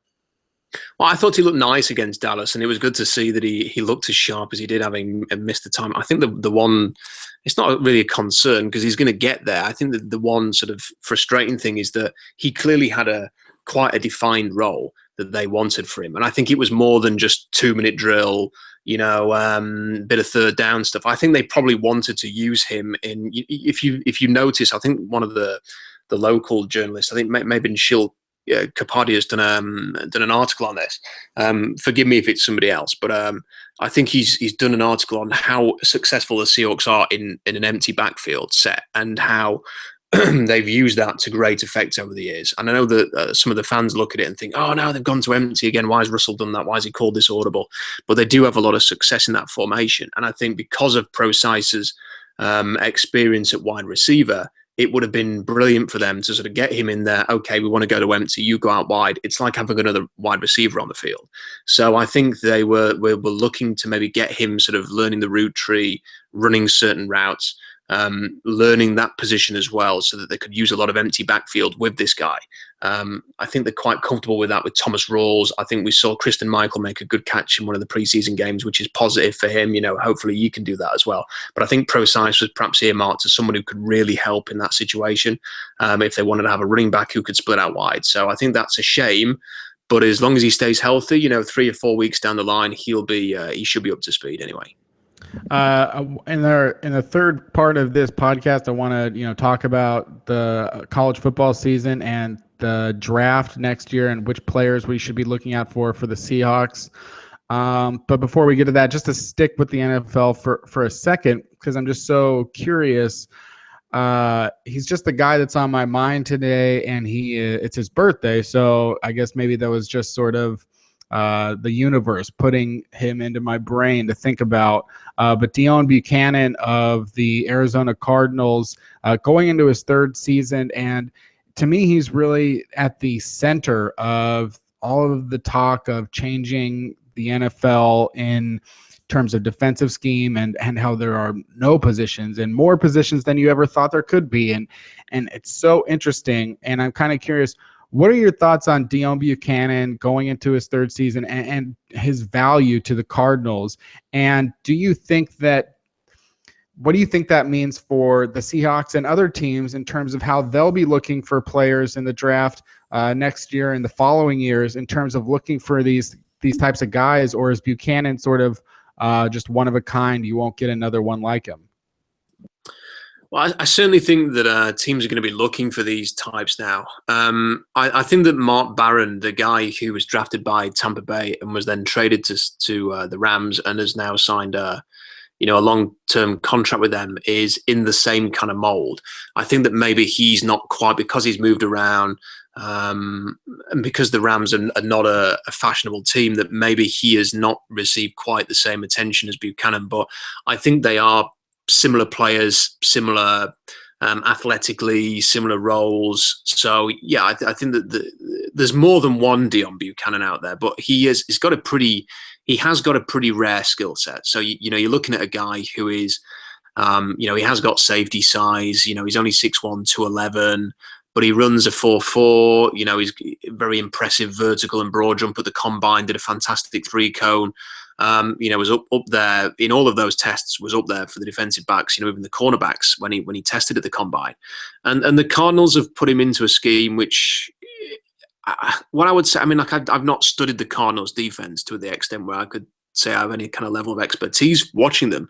Well, I thought he looked nice against Dallas, and it was good to see that he looked as sharp as he did, having missed the time. I think the one, it's not really a concern because he's going to get there. I think that the one sort of frustrating thing is that he clearly had quite a defined role that they wanted for him, and I think it was more than just 2-minute drill, bit of third down stuff. I think they probably wanted to use him in. If you notice, I think one of the local journalists, I think maybe Shil Kapadia has done an article on this. Forgive me if it's somebody else, but I think he's done an article on how successful the Seahawks are in an empty backfield set, and how they've used that to great effect over the years. And I know that some of the fans look at it and think, oh, no, they've gone to empty again. Why has Russell done that? Why has he called this audible? But they do have a lot of success in that formation. And I think because of Prosise's experience at wide receiver, it would have been brilliant for them to sort of get him in there. Okay, we want to go to empty. You go out wide. It's like having another wide receiver on the field. So I think they were looking to maybe get him sort of learning the route tree, running certain routes, learning that position as well, so that they could use a lot of empty backfield with this guy. I think they're quite comfortable with that with Thomas Rawls. I think we saw Kristen Michael make a good catch in one of the preseason games, which is positive for him. Hopefully you can do that as well. But I think Prosise was perhaps earmarked as someone who could really help in that situation if they wanted to have a running back who could split out wide. So I think that's a shame. But as long as he stays healthy, 3 or 4 weeks down the line, he should be up to speed anyway. In the third part of this podcast, I want to talk about the college football season and the draft next year and which players we should be looking out for the Seahawks. But before we get to that, just to stick with the NFL for a second, because I'm just so curious. He's just the guy that's on my mind today, and it's his birthday, so I guess maybe that was just sort of the universe putting him into my brain to think about. But Deone Bucannon of the Arizona Cardinals, going into his third season, and to me, he's really at the center of all of the talk of changing the NFL in terms of defensive scheme and how there are no positions and more positions than you ever thought there could be. And it's so interesting. And I'm kind of curious, what are your thoughts on Deone Bucannon going into his third season and his value to the Cardinals? And what do you think that means for the Seahawks and other teams in terms of how they'll be looking for players in the draft next year and the following years in terms of looking for these types of guys? Or is Bucannon sort of just one of a kind? You won't get another one like him. Well, I certainly think that teams are going to be looking for these types now. I think that Mark Barron, the guy who was drafted by Tampa Bay and was then traded to the Rams and has now signed a long-term contract with them, is in the same kind of mold. I think that maybe he's not quite, because he's moved around and because the Rams are not a fashionable team, that maybe he has not received quite the same attention as Bucannon. But I think they are similar players, similar athletically, similar roles. So yeah, I think that there's more than one Deone Bucannon out there, but he has got a pretty rare skill set. So you're looking at a guy who is, he has got safety size. He's only 6'1", 211, but he runs a 4.4. He's very impressive vertical and broad jump at the combine. Did a fantastic 3-cone. Was up there in all of those tests. Was up there for the defensive backs. Even the cornerbacks when he tested at the combine, and the Cardinals have put him into a scheme which, what I would say, I've not studied the Cardinals defense to the extent where I could say I have any kind of level of expertise watching them.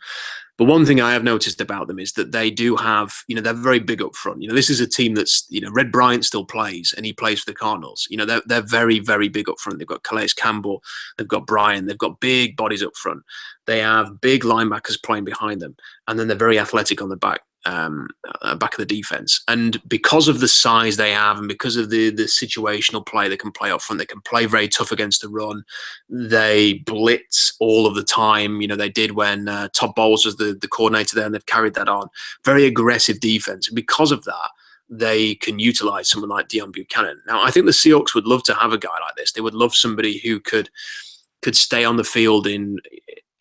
But one thing I have noticed about them is that they do have, they're very big up front. This is a team that's, Red Bryant still plays and he plays for the Cardinals. They're very, very big up front. They've got Calais Campbell, they've got Bryant, they've got big bodies up front. They have big linebackers playing behind them. And then they're very athletic on the back of the defense. And because of the size they have and because of the situational play they can play up front, they can play very tough against the run. They blitz all of the time. They did when Todd Bowles was the coordinator there, and they've carried that on. Very aggressive defense. And because of that, they can utilize someone like Deone Bucannon. Now, I think the Seahawks would love to have a guy like this. They would love somebody who could stay on the field in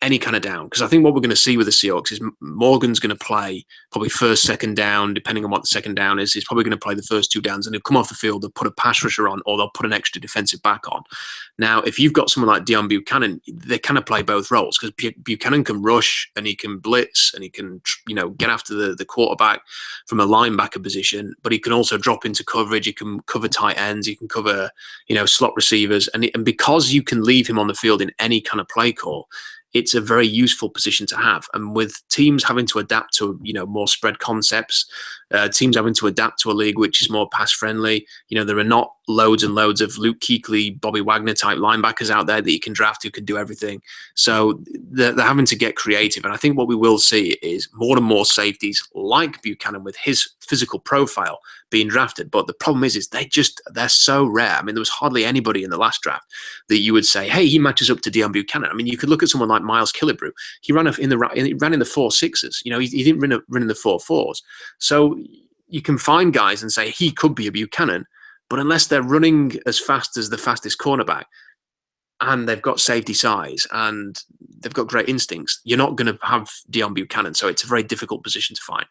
any kind of down, because I think what we're going to see with the Seahawks is Morgan's going to play probably first, second down, depending on what the second down is. He's probably going to play the first 2 downs, and he'll come off the field, they'll put a pass rusher on, or they'll put an extra defensive back on. Now, if you've got someone like Deone Bucannon, they kind of play both roles, because Bucannon can rush and he can blitz and he can get after the quarterback from a linebacker position, but he can also drop into coverage. He can cover tight ends, he can cover slot receivers, and because you can leave him on the field in any kind of play call, it's a very useful position to have. And with teams having to adapt to, more spread concepts, teams having to adapt to a league which is more pass friendly, there are not loads and loads of Luke Kuechly, Bobby Wagner type linebackers out there that you can draft who can do everything. So they're having to get creative. And I think what we will see is more and more safeties like Bucannon with his physical profile being drafted. But the problem is they're so rare. There was hardly anybody in the last draft that you would say, hey, he matches up to Deone Bucannon. You could look at someone like Miles Killebrew. He ran in the 4.6s. He didn't run in the 4.4s. So you can find guys and say he could be a Bucannon, but unless they're running as fast as the fastest cornerback and they've got safety size and they've got great instincts, you're not going to have Deone Bucannon. So it's a very difficult position to find.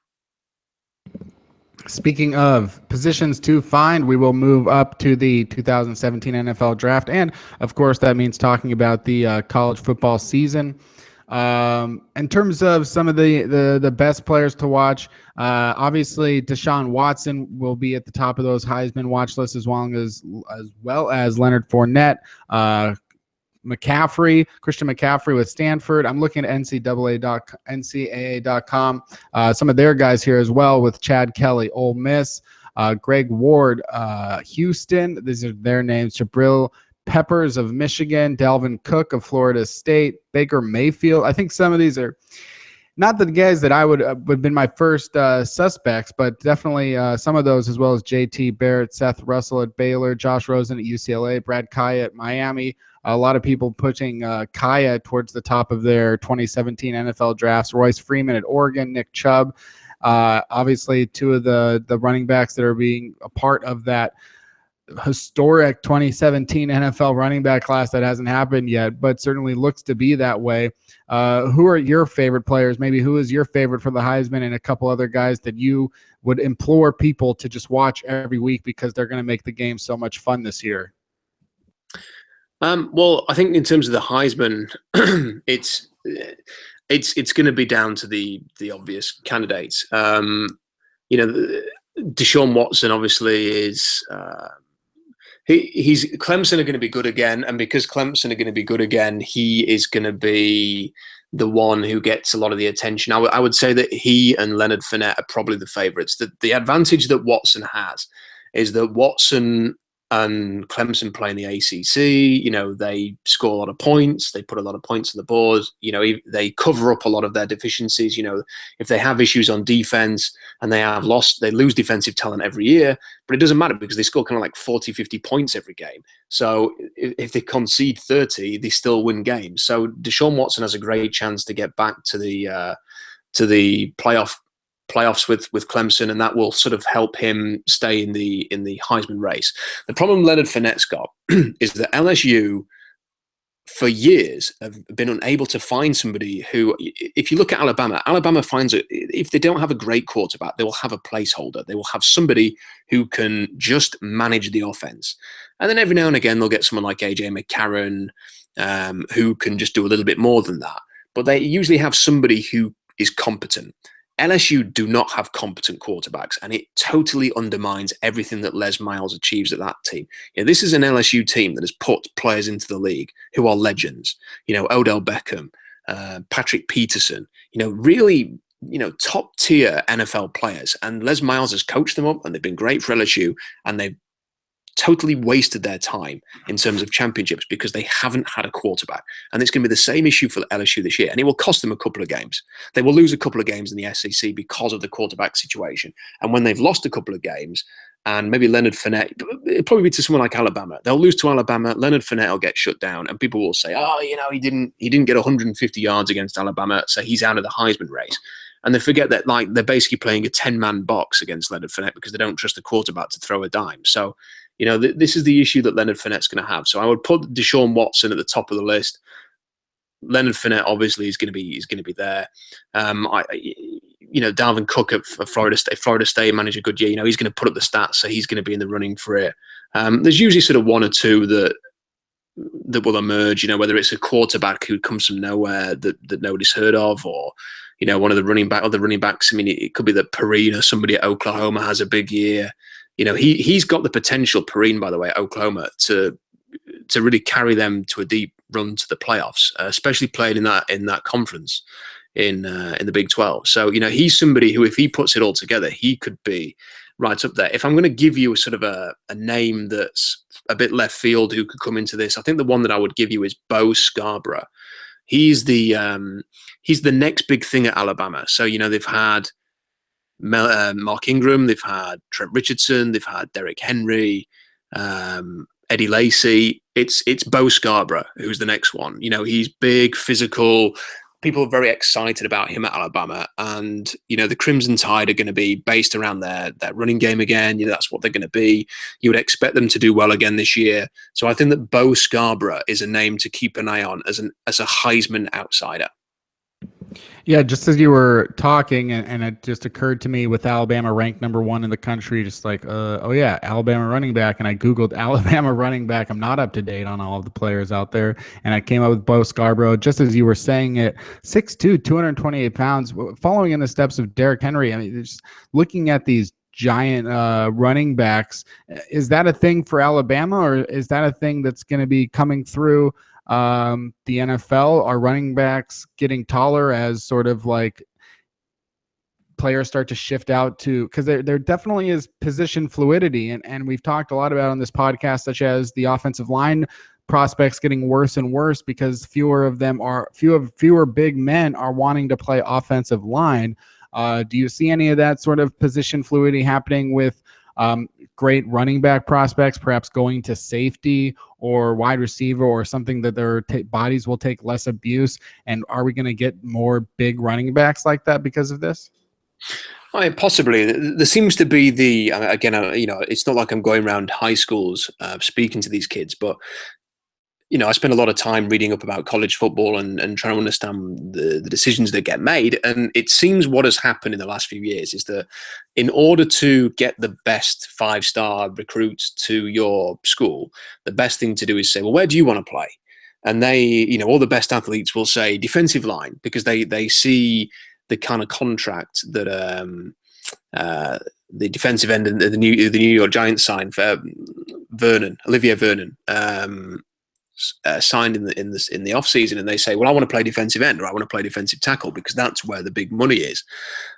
Speaking of positions to find, we will move up to the 2017 NFL Draft, and of course, that means talking about the college football season. In terms of some of the best players to watch, obviously Deshaun Watson will be at the top of those Heisman watch lists, as well as Leonard Fournette, Christian McCaffrey with Stanford. I'm looking at NCAA.com. Some of their guys here as well with Chad Kelly, Ole Miss, Greg Ward, Houston. These are their names. Jabril Peppers of Michigan, Dalvin Cook of Florida State, Baker Mayfield. I think some of these are not the guys that I would have been my first suspects, but definitely some of those, as well as J.T. Barrett, Seth Russell at Baylor, Josh Rosen at UCLA, Brad Kaya at Miami. A lot of people pushing Kaya towards the top of their 2017 NFL drafts. Royce Freeman at Oregon, Nick Chubb. Obviously, two of the running backs that are being a part of that historic 2017 NFL running back class that hasn't happened yet, but certainly looks to be that way. Who are your favorite players? Maybe who is your favorite for the Heisman, and a couple other guys that you would implore people to just watch every week because they're going to make the game so much fun this year? Well, I think in terms of the Heisman, it's going to be down to the obvious candidates. Deshaun Watson obviously is. He's Clemson are going to be good again, and because Clemson are going to be good again, he is going to be the one who gets a lot of the attention. I would say that he and Leonard Fournette are probably the favorites. The advantage that Watson has is that Watson and Clemson play in the ACC. They score a lot of points. They put a lot of points on the board. They cover up a lot of their deficiencies. If they have issues on defense and they lose defensive talent every year, but it doesn't matter because they score kind of like 40, 50 points every game. So if they concede 30, they still win games. So Deshaun Watson has a great chance to get back to the playoffs with Clemson, and that will sort of help him stay in the Heisman race. The problem Leonard Fournette's got is that LSU for years have been unable to find somebody who, if you look at Alabama finds it, if they don't have a great quarterback, they will have a placeholder. They will have somebody who can just manage the offense. And then every now and again, they'll get someone like AJ McCarron who can just do a little bit more than that. But they usually have somebody who is competent. LSU do not have competent quarterbacks, and it totally undermines everything that Les Miles achieves at that team. This is an LSU team that has put players into the league who are legends. Odell Beckham, Patrick Peterson. Really, top tier NFL players. And Les Miles has coached them up, and they've been great for LSU, and they've totally wasted their time in terms of championships because they haven't had a quarterback. And it's going to be the same issue for LSU this year. And it will cost them a couple of games. They will lose a couple of games in the SEC because of the quarterback situation. And when they've lost a couple of games, and maybe Leonard Fournette, it'll probably be to someone like Alabama. They'll lose to Alabama. Leonard Fournette will get shut down, and people will say, he didn't get 150 yards against Alabama, so he's out of the Heisman race. And they forget that they're basically playing a 10-man box against Leonard Fournette because they don't trust the quarterback to throw a dime. So, this is the issue that Leonard Fournette's going to have. So I would put Deshaun Watson at the top of the list. Leonard Fournette obviously is going to be there. Dalvin Cook at Florida State. Florida State managed a good year. He's going to put up the stats, so he's going to be in the running for it. There's usually sort of one or two that will emerge. Whether it's a quarterback who comes from nowhere that nobody's heard of, or one of the running backs. I mean, it could be that Perine or somebody at Oklahoma has a big year. He's got the potential, Perine, by the way, at Oklahoma, to really carry them to a deep run to the playoffs, especially playing in that conference in the Big 12. So he's somebody who, if he puts it all together, he could be right up there. If I'm going to give you a sort of a name that's a bit left field who could come into this, I think the one that I would give you is Bo Scarborough. He's the next big thing at Alabama. So they've had Mark Ingram, they've had Trent Richardson, they've had Derrick Henry, Eddie Lacy. It's Bo Scarborough who's the next one. He's big, physical. People are very excited about him at Alabama, and the Crimson Tide are going to be based around their running game again. That's what they're going to be. You would expect them to do well again this year. So I think that Bo Scarborough is a name to keep an eye on as a Heisman outsider. Yeah, just as you were talking, and it just occurred to me with Alabama ranked number 1 in the country, just like, oh yeah, Alabama running back, and I Googled Alabama running back. I'm not up to date on all of the players out there, and I came up with Bo Scarborough, just as you were saying it, 6'2", 228 pounds, following in the steps of Derrick Henry. I mean, just looking at these giant running backs, is that a thing for Alabama, or is that a thing that's going to be coming through the NFL? Are running backs getting taller as sort of like players start to shift out to, because there definitely is position fluidity, and we've talked a lot about on this podcast, such as the offensive line prospects getting worse and worse because fewer big men are wanting to play offensive line. Do you see any of that sort of position fluidity happening with great running back prospects perhaps going to safety or wide receiver, or something that their bodies will take less abuse? And are we going to get more big running backs like that because of this? Possibly. There seems to be again, it's not like I'm going around high schools speaking to these kids, but I spend a lot of time reading up about college football and trying to understand the decisions that get made. And it seems what has happened in the last few years is that in order to get the best 5-star recruits to your school, the best thing to do is say, well, where do you want to play? And they, all the best athletes will say defensive line, because they see the kind of contract that the defensive end and the New York Giants signed for Olivier Vernon. Signed in the off season, and they say, well, I want to play defensive end, or I want to play defensive tackle, because that's where the big money is.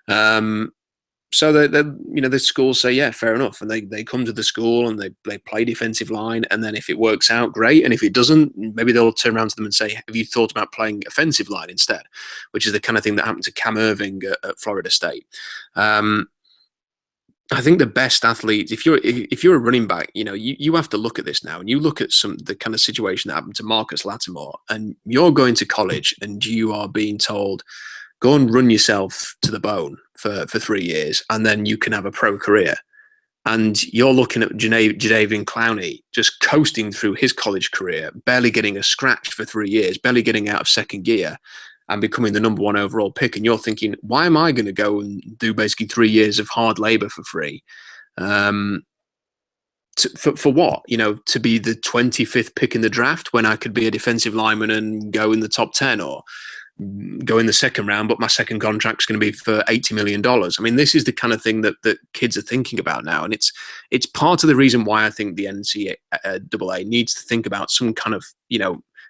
So the schools say, yeah, fair enough, and they come to the school and they play defensive line, and then if it works out, great, and if it doesn't, maybe they'll turn around to them and say, have you thought about playing offensive line instead? Which is the kind of thing that happened to Cam Irving at Florida State. I think the best athletes, if you're a running back, you have to look at this now, and you look at the kind of situation that happened to Marcus Lattimore, and you're going to college and you are being told, go and run yourself to the bone for 3 years, and then you can have a pro career. And you're looking at Jadeveon Clowney just coasting through his college career, barely getting a scratch for 3 years, barely getting out of second gear, and becoming the number 1 overall pick. And you're thinking, why am I going to go and do basically 3 years of hard labor for free? For what? To be the 25th pick in the draft when I could be a defensive lineman and go in the top 10, or go in the second round, but my second contract is going to be for $80 million. I mean, this is the kind of thing that kids are thinking about now. And it's part of the reason why I think the NCAA needs to think about some kind of,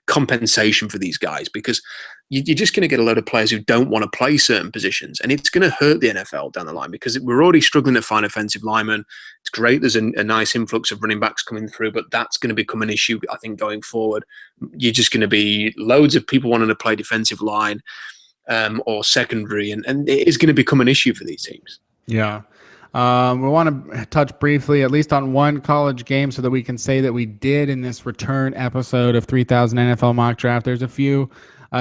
compensation for these guys, because you're just going to get a lot of players who don't want to play certain positions, and it's going to hurt the NFL down the line, because we're already struggling to find offensive linemen. It's great there's a nice influx of running backs coming through, but that's going to become an issue, I think, going forward. You're just going to be loads of people wanting to play defensive line or secondary, and it is going to become an issue for these teams. Yeah. We want to touch briefly, at least on one college game, so that we can say that we did in this return episode of 3000 NFL Mock Draft. There's a few.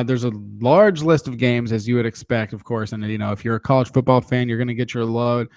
There's a large list of games, as you would expect, of course. And, if you're a college football fan, you're going to get your load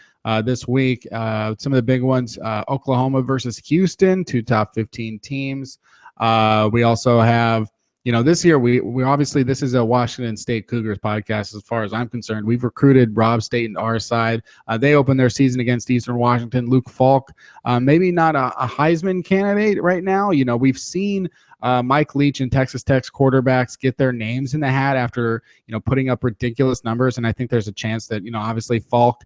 this week. Some of the big ones, Oklahoma versus Houston, 2 top 15 teams. We also have, this year, we obviously, this is a Washington State Cougars podcast as far as I'm concerned. We've recruited Rob State and our side. They opened their season against Eastern Washington. Luke Falk, maybe not a Heisman candidate right now. We've seen Mike Leach and Texas Tech's quarterbacks get their names in the hat after, putting up ridiculous numbers. And I think there's a chance that, obviously Falk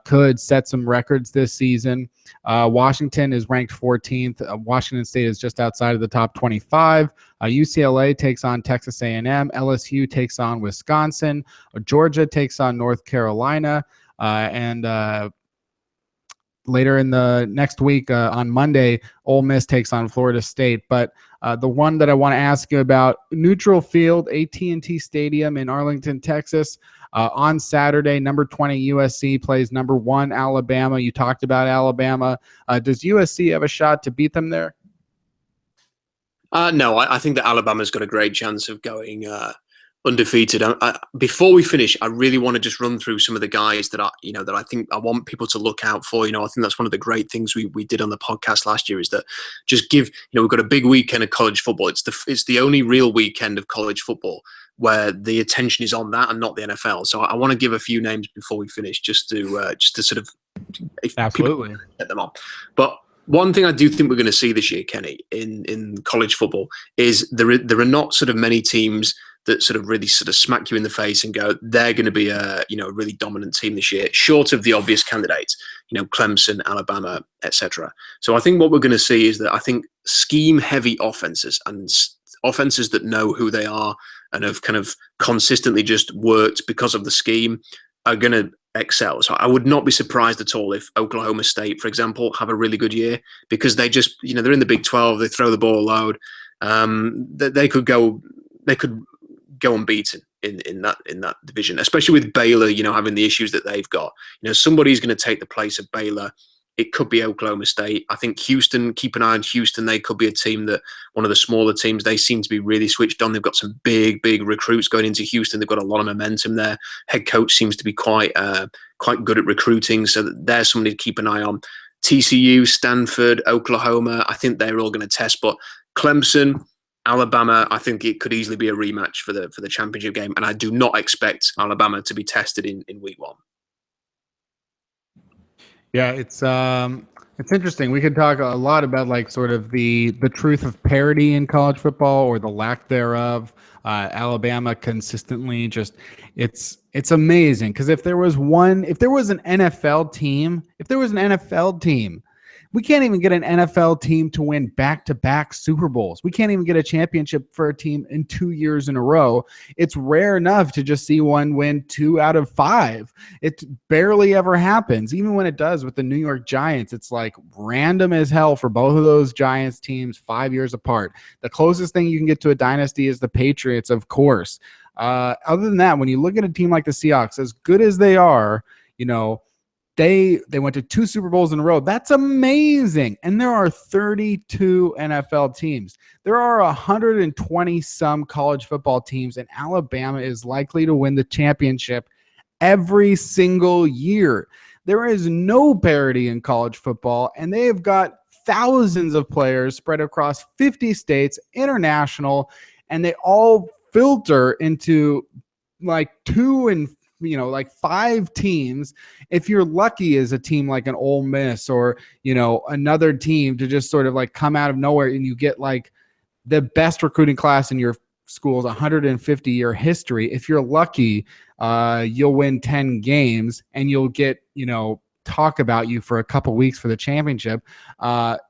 could set some records this season. Washington is ranked 14th. Washington State is just outside of the top 25. UCLA takes on Texas A&M. LSU takes on Wisconsin. Georgia takes on North Carolina. And later in the next week, on Monday, Ole Miss takes on Florida State. But the one that I want to ask you about, neutral field, AT&T Stadium in Arlington, Texas. On Saturday, number 20 USC plays number 1 Alabama. You talked about Alabama. Does USC have a shot to beat them there? No, I think that Alabama's got a great chance of going undefeated. Before we finish, I really want to just run through some of the guys that I think I want people to look out for. I think that's one of the great things we did on the podcast last year, is that just give, we've got a big weekend of college football. It's the only real weekend of college football where the attention is on that and not the NFL. So I want to give a few names before we finish, just to sort of, if Absolutely, people get them on. But one thing I do think we're going to see this year, Kenny, in college football is there are not sort of many teams that sort of really sort of smack you in the face and go, they're going to be a really dominant team this year, short of the obvious candidates, Clemson, Alabama, etc. So I think what we're going to see is that I think scheme-heavy offenses and offenses that know who they are and have kind of consistently just worked because of the scheme are going to excel. So I would not be surprised at all if Oklahoma State, for example, have a really good year, because they just, they're in the Big 12, they throw the ball a load. They could go unbeaten in that division, especially with Baylor, having the issues that they've got. Somebody's going to take the place of Baylor. It could be Oklahoma State. I think Houston, keep an eye on Houston. They could be a team that, one of the smaller teams, they seem to be really switched on. They've got some big recruits going into Houston. They've got a lot of momentum there. Head coach seems to be quite good at recruiting. So there's somebody to keep an eye on. TCU, Stanford, Oklahoma, I think they're all going to test. But Clemson, Alabama, I think it could easily be a rematch for the championship game. And I do not expect Alabama to be tested in week 1. Yeah, it's interesting. We could talk a lot about like sort of the truth of parity in college football or the lack thereof. Alabama consistently just it's amazing, because if there was an NFL team, we can't even get an NFL team to win back-to-back Super Bowls. We can't even get a championship for a team in 2 years in a row. It's rare enough to just see one win 2 out of 5. It barely ever happens. Even when it does with the New York Giants, it's like random as hell for both of those Giants teams 5 years apart. The closest thing you can get to a dynasty is the Patriots, of course. Other than that, when you look at a team like the Seahawks, as good as they are, they went to 2 Super Bowls in a row. That's amazing. And there are 32 NFL teams. There are 120 some college football teams, and Alabama is likely to win the championship every single year. There is no parity in college football, and they have got thousands of players spread across 50 states, international, and they all filter into like 2 and like 5 teams, if you're lucky, as a team like an Ole Miss or, another team, to just sort of like come out of nowhere and you get like the best recruiting class in your school's 150-year history. If you're lucky, you'll win 10 games and you'll get, talk about you for a couple weeks for the championship. But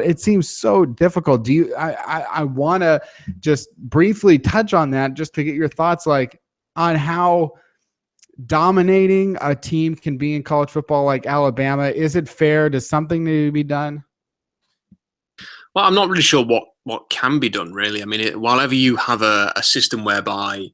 it seems so difficult. I want to just briefly touch on that, just to get your thoughts on how dominating a team can be in college football like Alabama. Is it fair? Does something need to be done? Well, I'm not really sure what can be done, really. I mean, whenever you have a system whereby,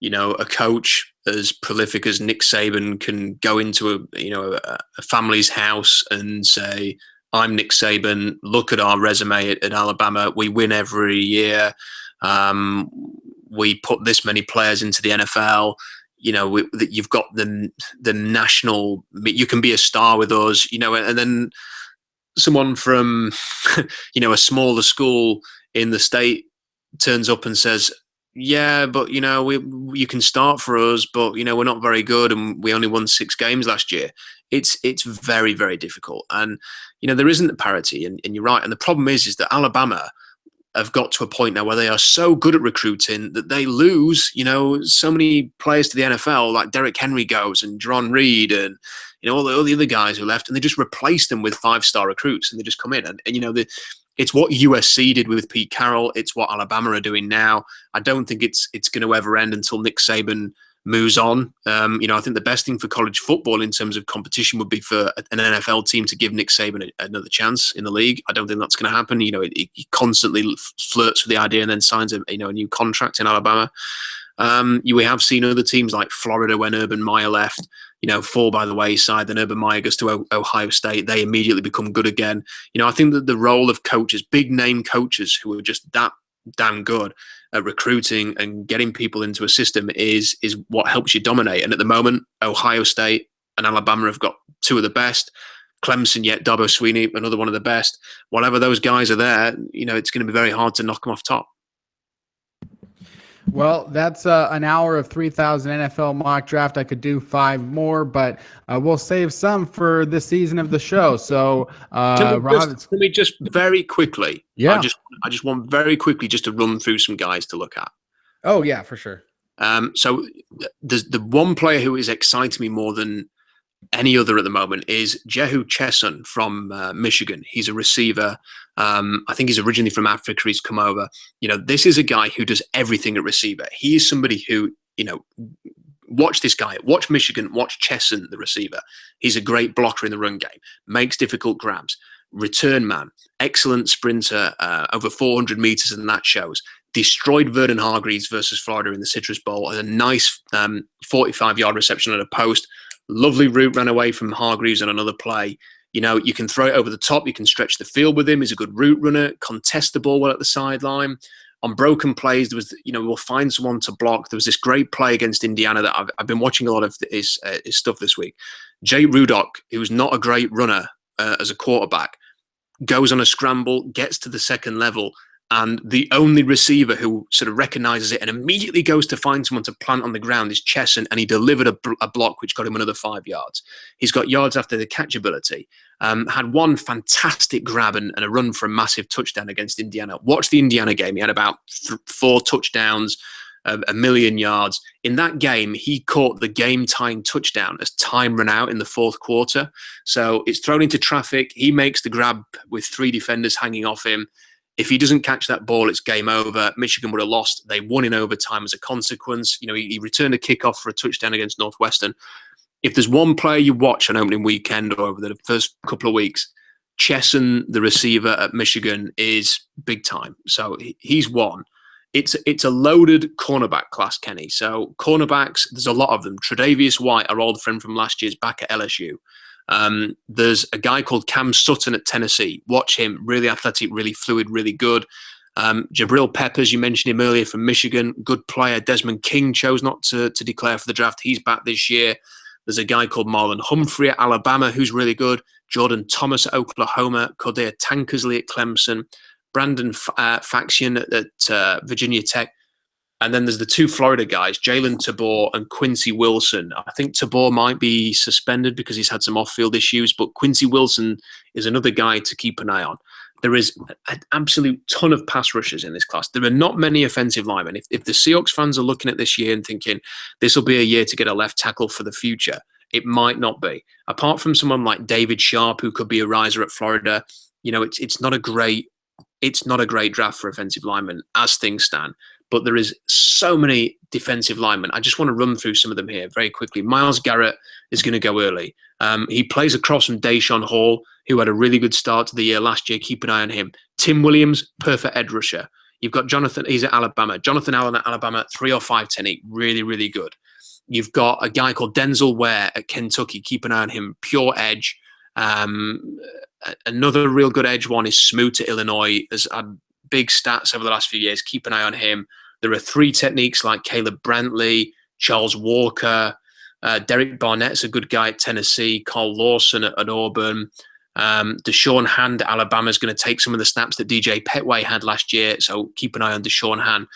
a coach as prolific as Nick Saban can go into a family's house and say, I'm Nick Saban, look at our resume at Alabama. We win every year. We put this many players into the NFL. You've got the national, you can be a star with us, and then someone from, a smaller school in the state turns up and says, yeah, but, you can start for us, but, we're not very good and we only won 6 games last year. It's very, very difficult. And, there isn't the parity, and you're right. And the problem is that Alabama have got to a point now where they are so good at recruiting that they lose, so many players to the NFL, like Derrick Henry goes and Jerron Reed and, all the other guys who left, and they just replace them with 5-star recruits, and they just come in. And it's what USC did with Pete Carroll. It's what Alabama are doing now. I don't think it's going to ever end until Nick Saban moves on. I think the best thing for college football in terms of competition would be for an NFL team to give Nick Saban another chance in the league. I don't think that's going to happen. He constantly flirts with the idea and then signs a new contract in Alabama. We have seen other teams like Florida, when Urban Meyer left, fall by the wayside. Then Urban Meyer goes to Ohio State. They immediately become good again. I think that the role of coaches, big name coaches who are just that damn good at recruiting and getting people into a system is what helps you dominate. And at the moment, Ohio State and Alabama have got 2 of the best. Clemson, yet Dabo Swinney, another one of the best. Whenever those guys are there, it's going to be very hard to knock them off top. Well, that's an hour of 3,000 NFL mock draft. I could do 5 more, but we'll save some for this season of the show. So, Rob, Can we just very quickly? yeah. I just want very quickly just to run through some guys to look at. Oh, yeah, for sure. So there's the one player who is exciting me more than any other at the moment is Jehu Chesson from Michigan. He's a receiver. I think he's originally from Africa. He's come over. This is a guy who does everything at receiver. He is somebody who, watch this guy. Watch Michigan. Watch Chesson, the receiver. He's a great blocker in the run game. Makes difficult grabs. Return man. Excellent sprinter. Over 400 meters, and that shows. Destroyed Vernon Hargreaves versus Florida in the Citrus Bowl. A nice 45-yard reception at a post. Lovely route ran away from Hargreaves on another play. You can throw it over the top. You can stretch the field with him. He's a good route runner. Contest the ball well at the sideline. On broken plays, there was, we'll find someone to block. There was this great play against Indiana that I've been watching a lot of his stuff this week. Jay Rudock, who was not a great runner as a quarterback, goes on a scramble, gets to the second level, and the only receiver who sort of recognizes it and immediately goes to find someone to plant on the ground is Chesson, and he delivered a block which got him another 5 yards. He's got yards after the catch ability. Had one fantastic grab and a run for a massive touchdown against Indiana. Watch the Indiana game. He had about 4 touchdowns, a million yards. In that game, he caught the game-tying touchdown as time ran out in the fourth quarter. So it's thrown into traffic. He makes the grab with 3 defenders hanging off him. If he doesn't catch that ball, it's game over. Michigan would have lost. They won in overtime as a consequence. He returned a kickoff for a touchdown against Northwestern. If there's one player you watch on opening weekend or over the first couple of weeks, Chesson, the receiver at Michigan, is big time. So he's one. It's a loaded cornerback class, Kenny. So cornerbacks, there's a lot of them. Tre'Davious White, our old friend from last year's back at LSU. There's a guy called Cam Sutton at Tennessee. Watch him. Really athletic, really fluid, really good. Jabril Peppers, you mentioned him earlier, from Michigan. Good player. Desmond King chose not to declare for the draft. He's back this year. There's a guy called Marlon Humphrey at Alabama who's really good. Jordan Thomas at Oklahoma. Cordae Tankersley at Clemson. Brandon Faxion at Virginia Tech. And then there's the 2 Florida guys, Jalen Tabor and Quincy Wilson. I think Tabor might be suspended because he's had some off-field issues, but Quincy Wilson is another guy to keep an eye on. There is an absolute ton of pass rushers in this class. There are not many offensive linemen. If the Seahawks fans are looking at this year and thinking this will be a year to get a left tackle for the future, it might not be. Apart from someone like David Sharp, who could be a riser at Florida, it's not a great draft for offensive linemen as things stand. But there is so many defensive linemen. I just want to run through some of them here very quickly. Myles Garrett is going to go early. He plays across from Deshaun Hall, who had a really good start to the year last year. Keep an eye on him. Tim Williams, perfect edge rusher. You've got Jonathan, he's at Alabama. Jonathan Allen at Alabama, 3 or 5 technique, really, really good. You've got a guy called Denzel Ware at Kentucky. Keep an eye on him, pure edge. Another real good edge one is Smoot at Illinois. Has had big stats over the last few years. Keep an eye on him. There are 3 techniques like Caleb Brantley, Charles Walker, Derek Barnett's a good guy at Tennessee, Carl Lawson at Auburn. Deshaun Hand at Alabama is going to take some of the snaps that DJ Petway had last year, so keep an eye on Deshaun Hand.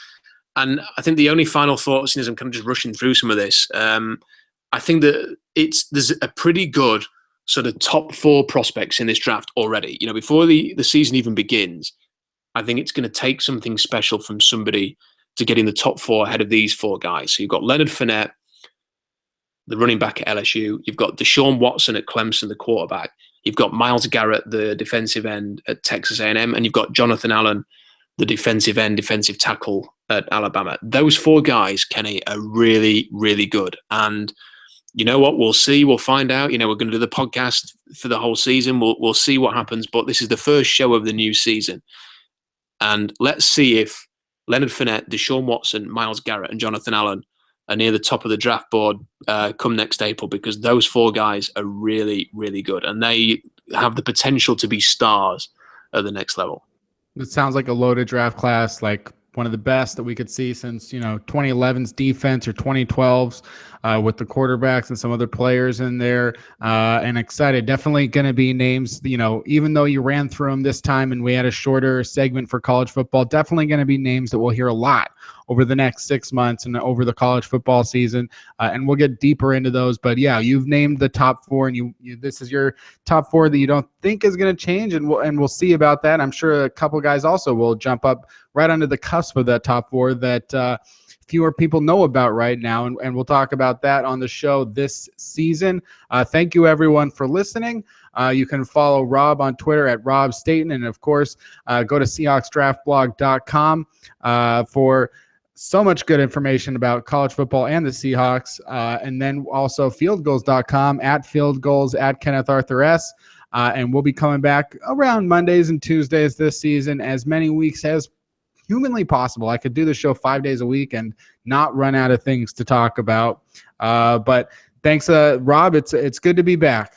And I think the only final thought, as I'm kind of just rushing through some of this, I think that there's a pretty good sort of top 4 prospects in this draft already. Before the season even begins, I think it's going to take something special from somebody to get in the top 4 ahead of these 4 guys. So you've got Leonard Fournette, the running back at LSU. You've got Deshaun Watson at Clemson, the quarterback. You've got Myles Garrett, the defensive end at Texas A&M. And you've got Jonathan Allen, the defensive tackle at Alabama. Those 4 guys, Kenny, are really, really good. And you know what? We'll see. We'll find out. We're going to do the podcast for the whole season. We'll see what happens. But this is the first show of the new season. And let's see if Leonard Fournette, Deshaun Watson, Myles Garrett, and Jonathan Allen are near the top of the draft board come next April, because those 4 guys are really, really good. And they have the potential to be stars at the next level. It sounds like a loaded draft class, like one of the best that we could see since 2011's defense or 2012's. with the quarterbacks and some other players in there, and excited. Definitely going to be names, even though you ran through them this time and we had a shorter segment for college football, definitely going to be names that we'll hear a lot over the next 6 months and over the college football season. And we'll get deeper into those. But yeah, you've named the top 4, and this is your top 4 that you don't think is going to change. And we'll see about that. I'm sure a couple guys also will jump up right under the cusp of that top 4 that fewer people know about right now. And we'll talk about that on the show this season. Thank you everyone for listening. You can follow Rob on Twitter at Rob Staten. And of course, go to SeahawksDraftBlog.com for so much good information about college football and the Seahawks. And then also fieldgoals.com at fieldgoals at Kenneth Arthur S. And we'll be coming back around Mondays and Tuesdays this season, as many weeks as humanly possible. I could do the show 5 days a week and not run out of things to talk about. But thanks, Rob. It's good to be back.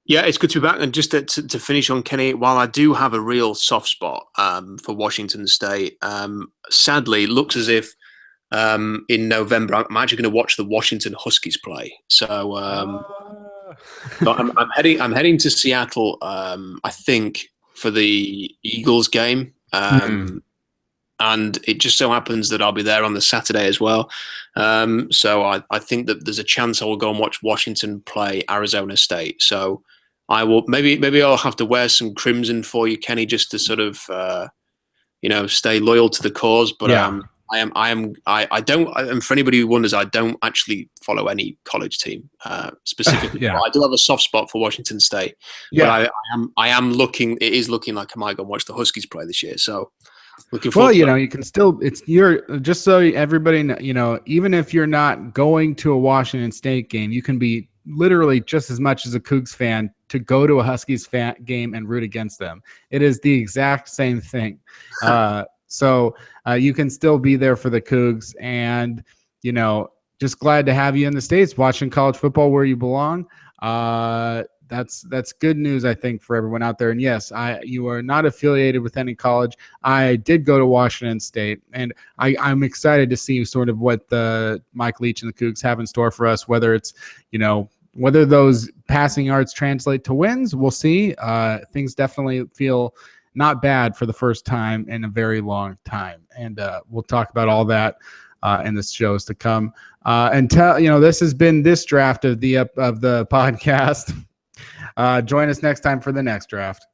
Yeah, it's good to be back. And just to finish on Kenny, while I do have a real soft spot for Washington State, sadly, it looks as if in November I'm actually going to watch the Washington Huskies play. So I'm heading to Seattle, I think, for the Eagles game. And it just so happens that I'll be there on the Saturday as well. So I think that there's a chance I will go and watch Washington play Arizona State. So I will maybe I'll have to wear some crimson for you, Kenny, just to sort of stay loyal to the cause. But yeah. I don't. And for anybody who wonders, I don't actually follow any college team specifically. Yeah. I do have a soft spot for Washington State. Yeah. But I am looking. It is looking like I might go and watch the Huskies play this year. So looking forward. Well, you can still. Just so everybody, even if you're not going to a Washington State game, you can be literally just as much as a Cougs fan to go to a Huskies game and root against them. It is the exact same thing. So you can still be there for the Cougs, and just glad to have you in the States watching college football where you belong. That's good news, I think, for everyone out there. And yes, you are not affiliated with any college. I did go to Washington State, and I'm excited to see sort of what the Mike Leach and the Cougs have in store for us. Whether it's whether those passing yards translate to wins, we'll see. Things definitely feel not bad for the first time in a very long time. And we'll talk about all that in the shows to come. This has been this draft of the podcast. Join us next time for the next draft.